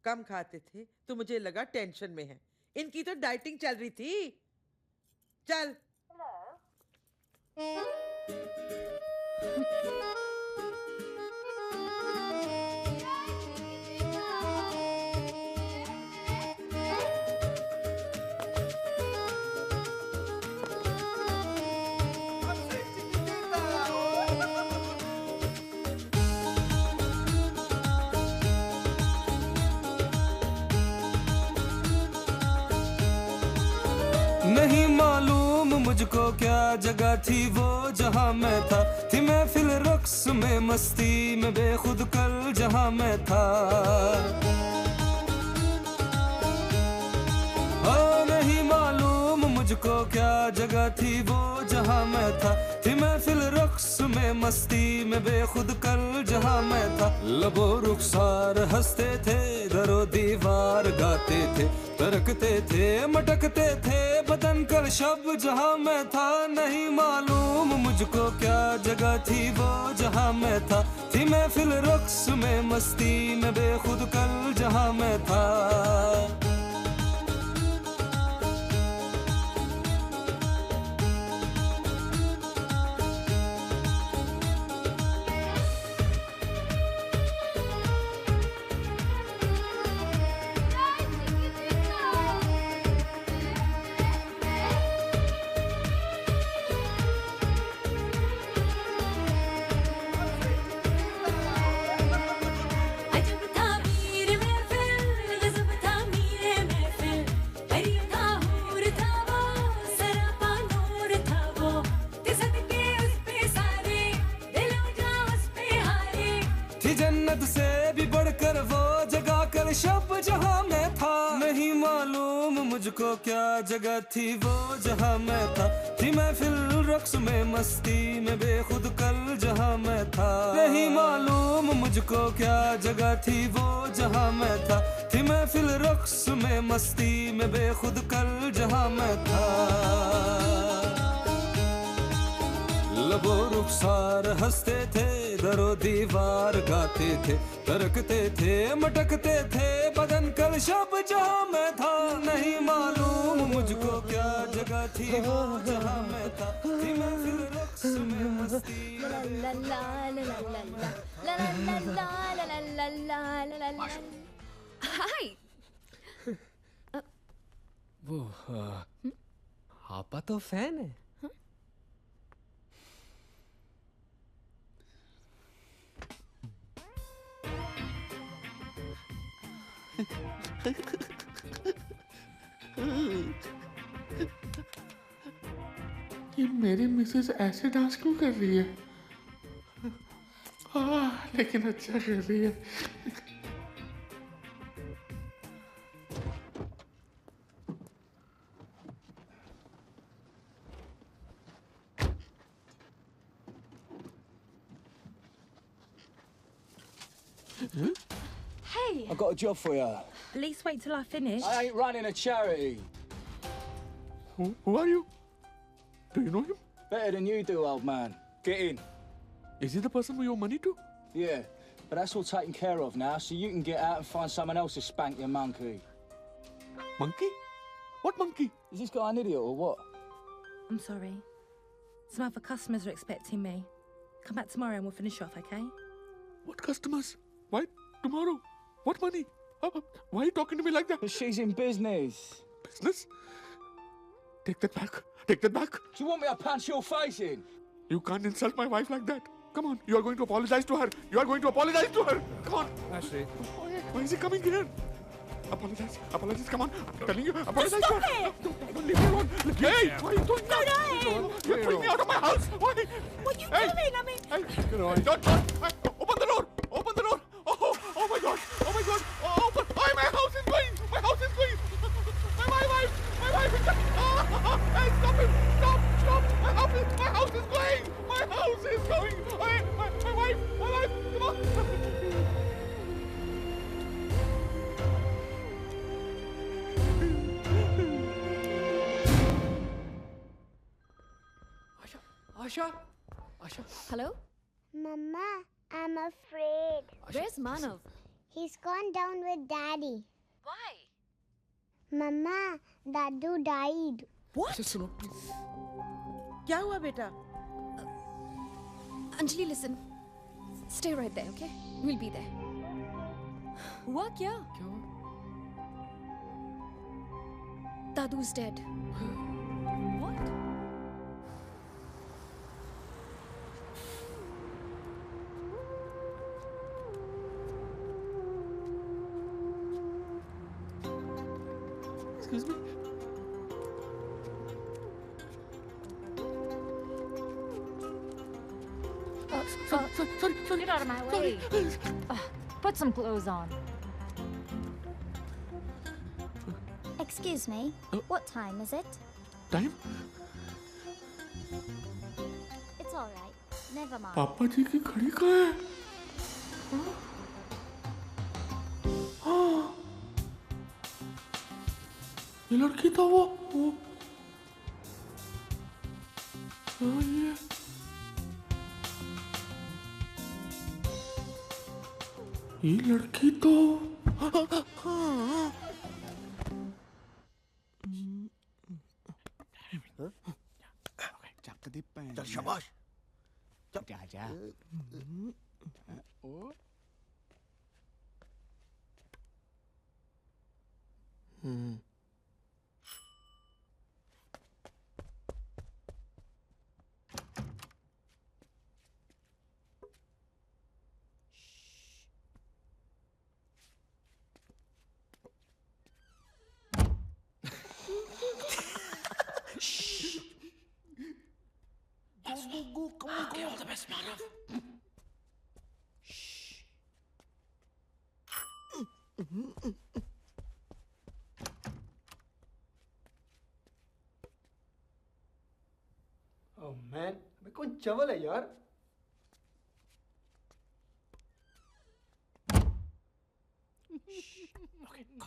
कम खाते थे तो मुझे लगा टेंशन में है। इनकी तो डाइटिंग चल रही थी। चल। नहीं मालूम मुझको क्या जगह थी वो जहां मैं था। थी मैं फिल रक्स में, मस्ती में बेखुद कल जहां मैं था। हाँ नहीं मालूम मुझको क्या जगह थी वो जहां मैं था। थी मैं फिल रक्स में, मस्ती में बेखुद कल जहां मैं था। लबो रुखसार हंसते थे, दरो दीवार गाते थे, तरकते थे, मटकते थे, बदन कर शब जहां मैं था। नहीं मालूम मुझको क्या जगह थी वो जहां मैं था। थी मैं फिल रक्स में, मस्ती में बेखुद कल जहां मैं था। कल शब जहां मैं था, नहीं मालूम मुझको क्या जगह थी वो जहां मैं था। थी महफिल रक्स में मस्ती में बेखुद कल जहां मैं था, नहीं मालूम मुझको क्या जगह थी वो जहां मैं था। थी महफिल रक्स में मस्ती में बेखुद कल जहां मैं था। लबो रुखसार हंसते थे, दरो दीवार गाते थे, तरकते थे मटकते थे बदन कल शब जहां मैं था। नहीं मालूम मुझको क्या जगह थी वो जहां मैं था। थी महफिल रक्स में मस्ती हाय। वो आपा तो फैन है। ये मेरी मिसेस ऐसे डांस क्यों कर रही है? लेकिन अच्छा कर रही है। Hey! I've got a job for you. At least wait till I finish. I ain't running a charity. Who are you? Do you know him? Better than you do, old man. Get in. Is he the person we owe money to? Yeah, but that's all taken care of now, so you can get out and find someone else to spank your monkey. Monkey? What monkey? Is this guy an idiot or what? I'm sorry. Some other customers are expecting me. Come back tomorrow and we'll finish off, okay? What customers? Why tomorrow? What money? Why are you talking to me like that? But she's in business. Business? Take that back. Take that back. Do you want me to punch your face in? You can't insult my wife like that. Come on, you are going to apologize to her. You are going to apologize to her. Come on. Ashley. Why is he coming here? Apologize. Apologize. Come on. I'm telling you. Apologize to her. Don't leave me alone. Hey, why are you doing that? You're putting me out of my house. Why? What are you doing? I mean... Hey, don't. Open the door. Open the door. Oh my God. Oh my God. Open. Oh, my house is going. My house is going. My wife is going. Hey, stop him. Stop. My house is going. My house is going. My wife. Come on. Asha. Hello? Mama, I'm afraid. Where's Manav? He's gone down with Daddy. Why? Mama, Dadu died. What? सुनो क्या हुआ बेटा? Anjali, listen. Stay right there, okay? We'll be there. हुआ क्या? Dadu's dead. What? Excuse me? Sorry. Get out of my way. Put some clothes on. Excuse me, what time is it? Time? It's all right. Never mind. पापा जी की घड़ी कहाँ है? हाँ, ये लड़की तो वो ये लड़की तो चल शाबाश जा Okay, all the best, Manav. Oh man, अबे कौन चवल है यार? Okay, go.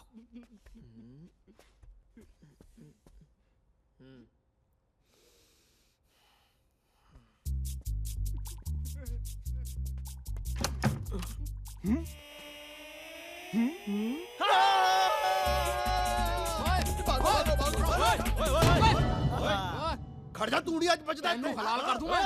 खड़ जा तू आज बचता है तू हलाल कर दूं मैं।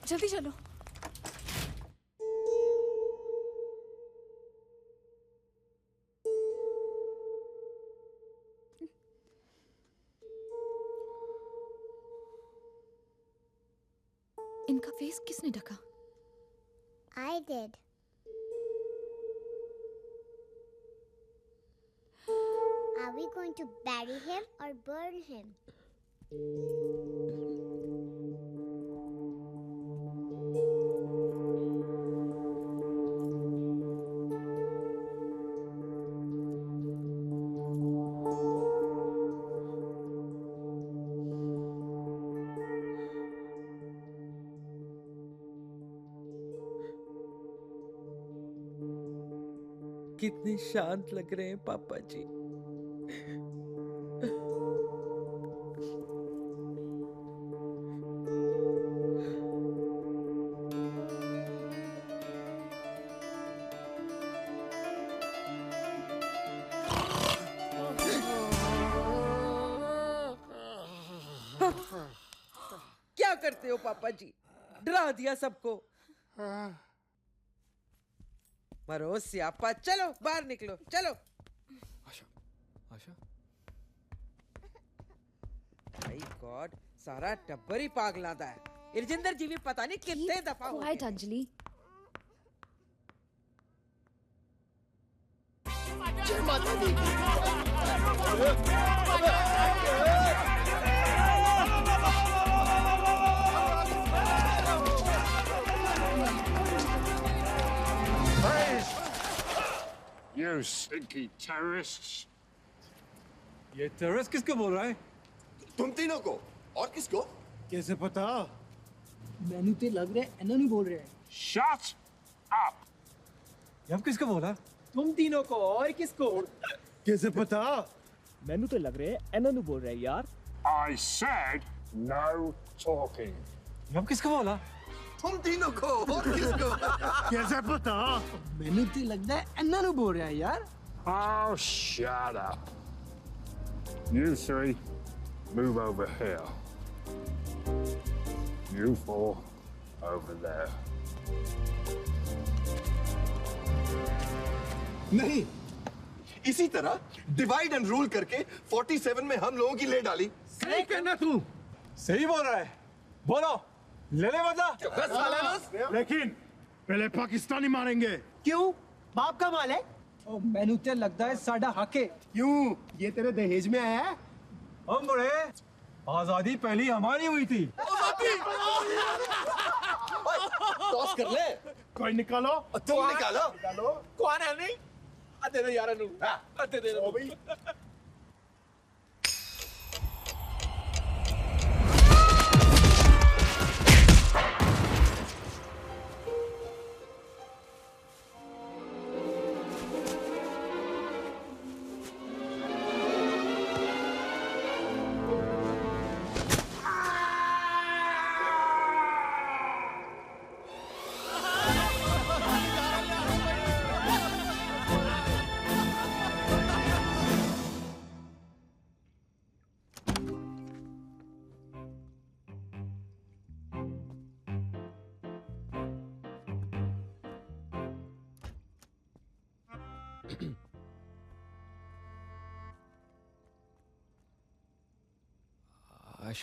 जल्दी चलो। इनका फेस किसने ढका? I did. Are we going to bury him or burn him? कितने शांत लग रहे हैं पापा जी। क्या करते हो पापा जी? डरा दिया सबको। मरो सियापा, चलो बाहर निकलो, चलो। आशा, आशा। माय गॉड, सारा टब्बर ही पागलादा है। इरजिंदर जी भी पता नहीं कितने दफा हो Quiet, अंजलि। जय माता दी। You stinky terrorists! ये टेररिस्ट किसको बोल रहा है? तुम तीनों को। और किसको? कैसे पता? मैनू ते लग रहा है इन्हों नहीं बोल रहे हैं। Shut up! अब किसको बोला? तुम तीनों को और किसको? कैसे पता? मैनू तो लग रहा है इन्हों नहीं बोल रहे हैं यार। I said no talking. अब किसको बोला? तुम तीनों को। और किसको? कैसे पता? मैनू तो लगता है इन्हों नहीं बोल रहे हैं यार। Oh, shut up. You three, move over here. You four, over there. नहीं, इसी तरह डिवाइड एंड रूल करके 47 में हम लोगों की ले डाली। सही कहना तू। सही बोल रहा है। बोलो, ले ले बदला। लेकिन पहले पाकिस्तानी मारेंगे। क्यों? बाप का माल है? ओ मैनू ते लगता है साडा हक है। क्यों? ये तेरे दहेज में आया है? हम बड़े आजादी पहली हमारी हुई थी। टॉस कर ले। कोई निकालो। तुम निकालो। कौन है नहीं? अदे दे यार नू। अदे दे।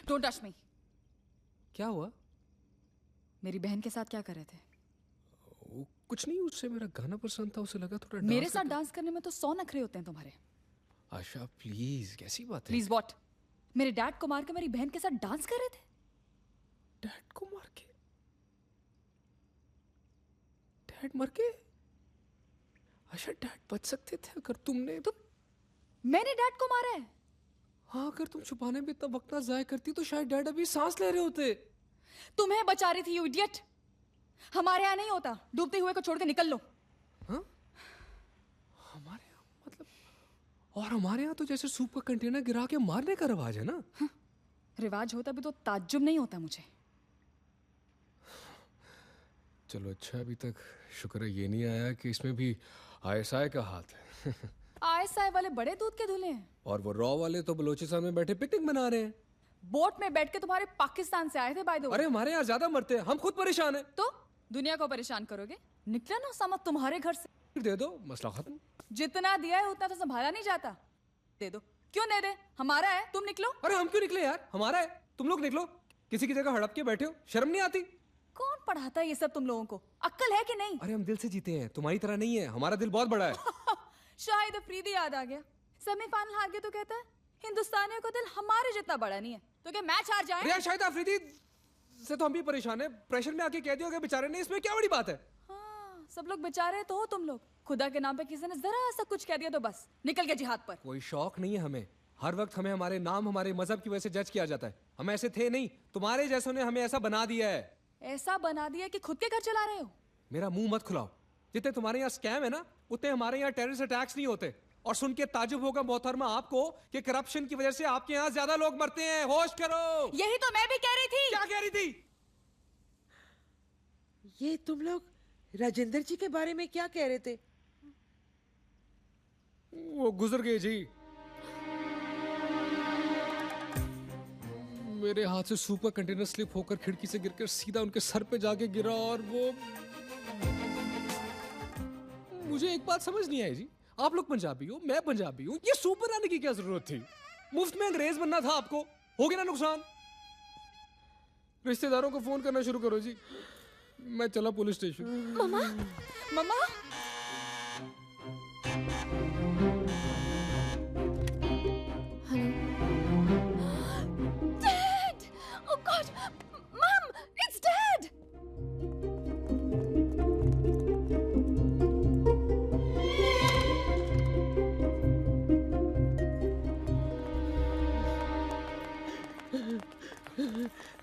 Don't touch me. क्या हुआ? मेरी बहन के साथ क्या कर रहे थे? कुछ नहीं, उससे मेरा गाना पसंद था, उसे लगा थोड़ा मेरे साथ डांस करने में तो 100 नखरे होते हैं तुम्हारे। आशा प्लीज, कैसी बात है? Please what? मेरे डैड को मार के मेरी बहन के साथ डांस कर रहे थे? डैड को मार के? डैड मर के? आशा डैड बच सकते थे अगर तुमने मैंने डैड को मारा है। हाँ, अगर तुम छुपाने में इतना वक्त ना जाया करती तो शायद डैड अभी सांस ले रहे होते। तुम्हें बचा रही थी यू इडियट। हमारे यहाँ नहीं होता, डूबते हुए को छोड़ के निकल लो। हाँ? हमारे यहाँ मतलब? और हमारे यहाँ तो जैसे सूप का कंटेनर गिरा के मारने का रिवाज है ना। हाँ? रिवाज होता भी तो ताज्जुब नहीं होता मुझे। चलो अच्छा, अभी तक शुक्र है ये नहीं आया कि इसमें भी आईएसआई का हाथ है। आईएसआई वाले बड़े दूध के धुले हैं। और वो रॉ वाले तो बलोचिस्तान में बैठे पिकनिक मना रहे हैं। बोट में बैठ के तुम्हारे पाकिस्तान से आए थे बाय द वे। अरे हमारे यहाँ ज्यादा मरते हैं, हम खुद परेशान हैं। तो दुनिया को परेशान करोगे? निकला ना सामान तुम्हारे घर से। दे दो, मसला खत्म। जितना दिया है उतना तो संभाला नहीं जाता। दे दो। क्यों दे दे? हमारा है, तुम निकलो। अरे हम क्यों निकले यार, हमारा है, तुम लोग निकलो। किसी की जगह हड़प के बैठे हो, शर्म नहीं आती? कौन पढ़ाता है ये सब तुम लोगों को? अक्ल है कि नहीं? अरे हम दिल से जीते हैं, तुम्हारी तरह नहीं है, हमारा दिल बहुत बड़ा है। शाहिद अफरीदी याद आ गया। सेमीफाइनल हार गए तो कहता है हिंदुस्तानियों का दिल हमारे जितना बड़ा नहीं है, तो क्या मैच हार जाए? यार शाहिद अफरीदी से तो हम भी परेशान है, प्रेशर में आके कह दिया कि बेचारे ने, इसमें क्या बड़ी बात है? हाँ, सब लोग बेचारे तो हो तुम लोग। खुदा के नाम पे किसी ने जरा सा कुछ कह दिया तो बस निकल गए जिहाद पर। कोई शौक नहीं है हमें, हर वक्त हमें हमारे नाम हमारे मजहब की वजह से जज किया जाता है। हम ऐसे थे नहीं, तुम्हारे जैसों ने हमें ऐसा बना दिया है। ऐसा बना दिया कि खुद के घर चला रहे हो। मेरा मुंह मत खुलाओ। जितने तुम्हारे यहाँ स्कैम है ना, उतने हमारे यहाँ टेररिस्ट अटैक्स नहीं होते। और सुन के ताजुब होगा मोहतरमा आपको कि करप्शन की वजह से आपके यहाँ ज्यादा लोग मरते हैं। होश करो। यही तो मैं भी कह रही थी। क्या कह रही थी? ये तुम लोग राजेंद्र जी के बारे में क्या कह रहे थे? वो गुजर गए जी। मेरे हाथ से सूप का कंटेनर स्लिप होकर खिड़की से गिरकर सीधा उनके सर पे जाके गिरा। और वो, मुझे एक बात समझ नहीं आई जी, आप लोग पंजाबी हो, मैं पंजाबी हूँ, ये सूप बनाने की क्या जरूरत थी? मुफ्त में अंग्रेज बनना था आपको, हो गया ना नुकसान। रिश्तेदारों को फोन करना शुरू करो जी, मैं चला police station. Mama, mama, Dad! Oh God, Mom, it's Dad!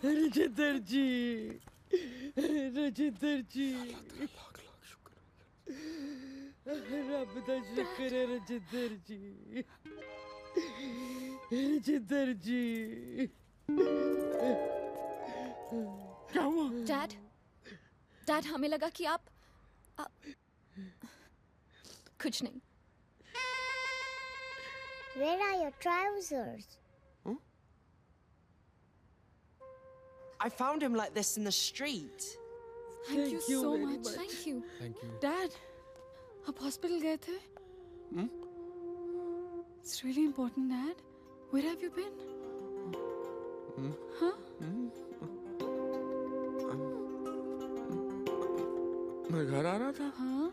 Rajendra ji, Rajendra ji, रब दा शुक्र है राजेंद्र जी, राजेंद्र जी। क्या हुआ? डैड, डैड हमें लगा कि आप कुछ नहीं। Where are your trousers? I found him like this in the street. Thank you so much. Thank you. Thank you. Dad, आप हॉस्पिटल गए थे? It's really important, Dad. Where have you been? Huh? मैं घर आ रहा था। हाँ?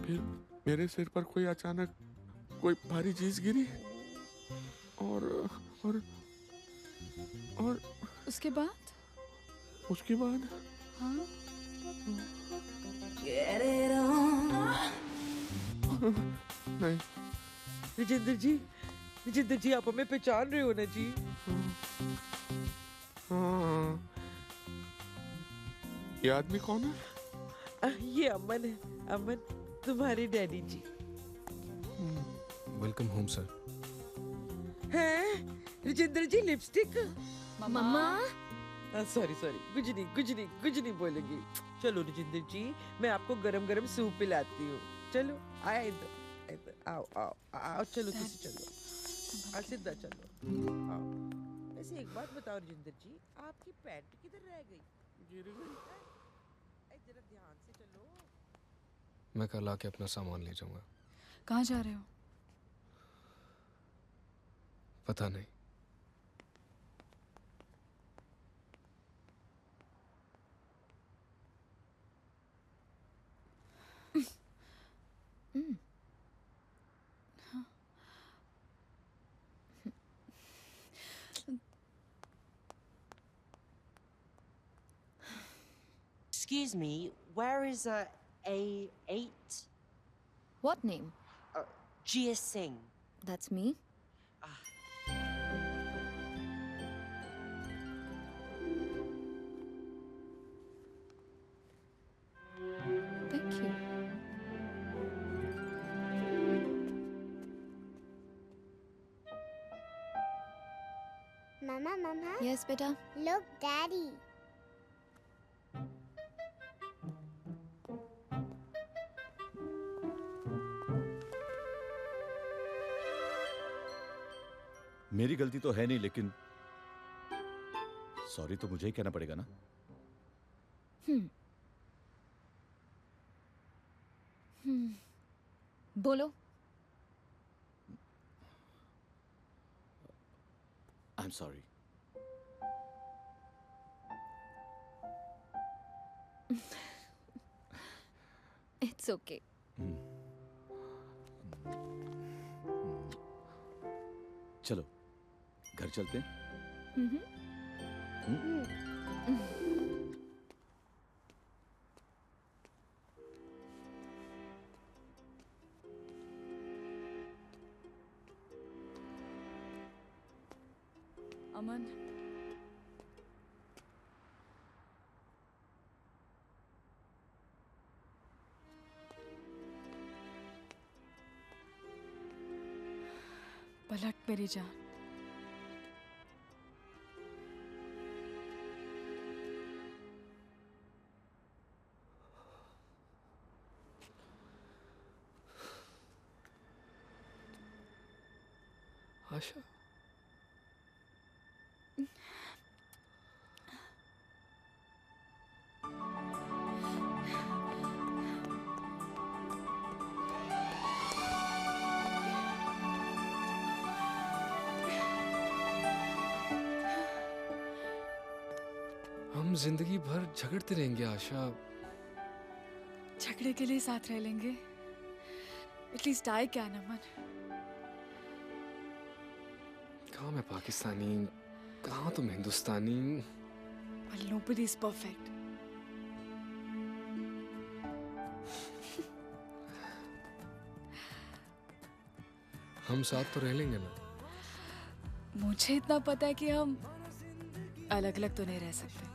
फिर मेरे सिर पर कोई अचानक कोई भारी चीज गिरी और उसके बाद? उसके बाद हाँ? नहीं। राजेंद्र जी आप हमें पहचान रहे हो ना जी? हाँ। ये आदमी कौन है? ये अमन है, अमन तुम्हारे daddy ji. Welcome home sir. हैं? Rajendra ji lipstick? Mama? Sorry कुछ नहीं बोलेगी। चलो राजेंद्र जी, मैं आपको गरम गरम सूप पिलाती हूँ। चलो आया इधर, आओ चलो किसी चलो, सीधा चलो आओ। ऐसे एक बात बताओ राजेंद्र जी, आपकी पैंट किधर रह गई? गिर गई। जरा ध्यान से चलो। मैं कल आके अपना सामान ले जाऊंगा। कहाँ जा रहे हो? पता नहीं। Excuse me, where is A8? What name? Jia Singh. That's me. Thank you. Mama. Yes, beta. Look, Daddy. मेरी गलती तो है नहीं, लेकिन सॉरी तो मुझे ही कहना पड़ेगा ना। बोलो। I am sorry. It's okay. चलो घर चलते हैं। अमन, पलट मेरी जान। आशा, हम जिंदगी भर झगड़ते रहेंगे आशा। झगड़े के लिए साथ रह लेंगे। एटलीस्ट डाई कैन अमन। कहाँ मैं पाकिस्तानी, कहाँ तुम हिंदुस्तानी। Well, nobody is perfect. हम साथ तो रह लेंगे ना। मुझे इतना पता है कि हम अलग अलग तो नहीं रह सकते।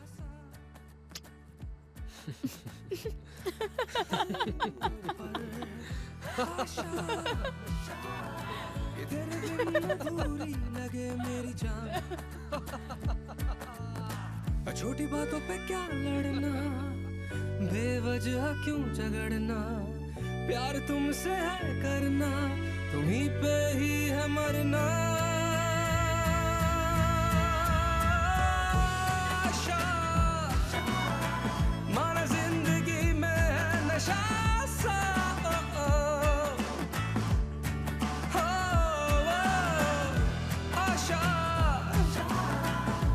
लगे मेरी जान, छोटी बातों पे क्या लड़ना, बेवजह क्यों झगड़ना, प्यार तुमसे है करना, तुम्हीं पे ही है मरना। माना जिंदगी में है नशा सा,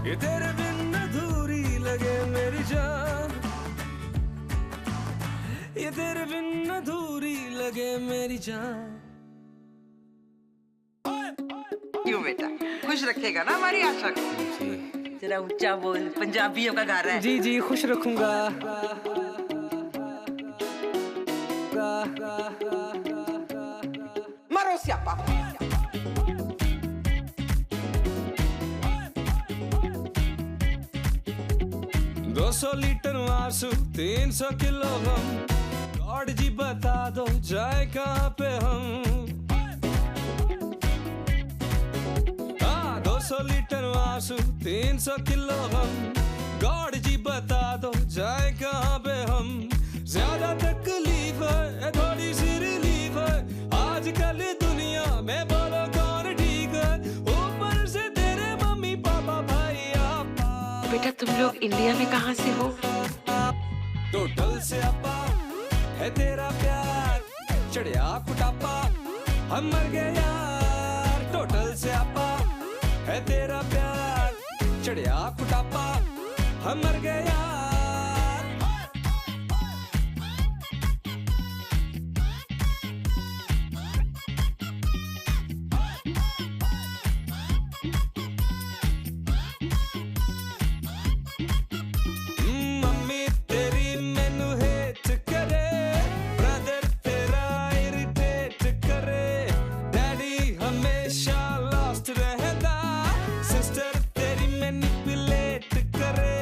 ये तेरे बिन अधूरी लगे मेरी जान, ये तेरे बिन अधूरी लगे मेरी जान। क्यों बेटा, खुश रखेगा ना हमारी आशा को? जरा ऊंचा बोल, पंजाबियों का घर है। जी जी, खुश रखूंगा। मरो स्यापा। 200 लीटर आंसू, 300 किलो गम, गॉड जी बता दो जाए कहाँ पे हम। 200 लीटर आंसू, 300 किलो गम, गॉड जी बता दो जाए कहाँ पे हम। ज्यादा तकलीफ है, थोड़ी सी रिलीफ है, आजकल दुनिया में बोलो कौन ठीक है, ऊपर से तेरे मम्मी पापा भाई आपा। बेटा तुम लोग इंडिया में कहाँ से हो? टोटल से अपा है तेरा प्यार। चढ़िया कुटापा हम मर गए यार टोटल से आपा है तेरा प्यार चढ़िया कुटापा हम मर गए यार मम्मी तेरी मैनू हेट करे ब्रदर तेरा इरिटेट करे डैडी हमेशा लॉस्ट रहता सिस्टर तेरी मैनिपुलेट करे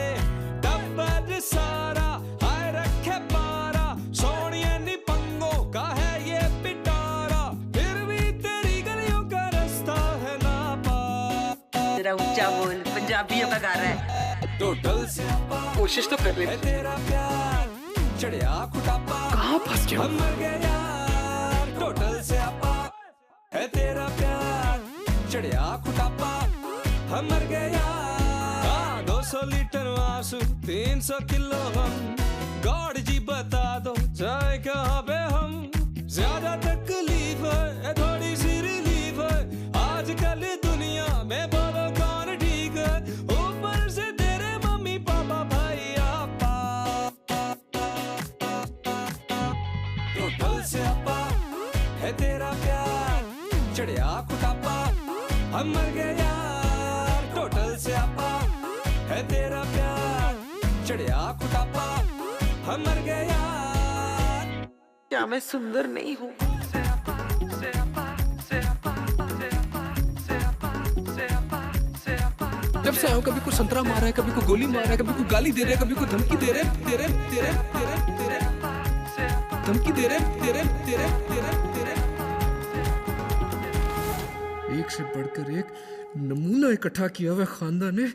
टब्बर सारा हाय रखे पारा सोनिया नी पंगों का है ये पिटारा फिर भी तेरी गलियों का रास्ता है ना पार जरा ऊंचा बोल पंजाबियों का गा रहा है टोटल से कोशिश तो कर ले तेरा प्यार चढ़िया कुटापा कहाँ फंस गया हम मर गए यार टोटल से आपा है तेरा प्यार चढ़िया कुटापा हम मर गए यार 200 लीटर आंसू 300 किलो हम गॉड जी बता दो चाहे कहाँ पे हम ज्यादा तकलीफ है थोड़ी सी रिलीफ है आजकल दुनिया में बोलो कौन ठीक है ऊपर से तेरे मम्मी पापा भाई आपा टोटल से आपा है तेरा प्यार चढ़िया कुटापा हम मर गए यार टोटल से आपा है तेरा प्यार चढ़िया कुटापा हम मर गए यार क्या मैं सुंदर नहीं हूँ जब से आया कभी को संतरा मारा है कभी को गोली मारा है कभी को गाली दे रहे हैं कभी को धमकी दे रहे धमकी दे रहे एक से बढ़कर एक नमूना इकट्ठा किया हुआ खानदान ने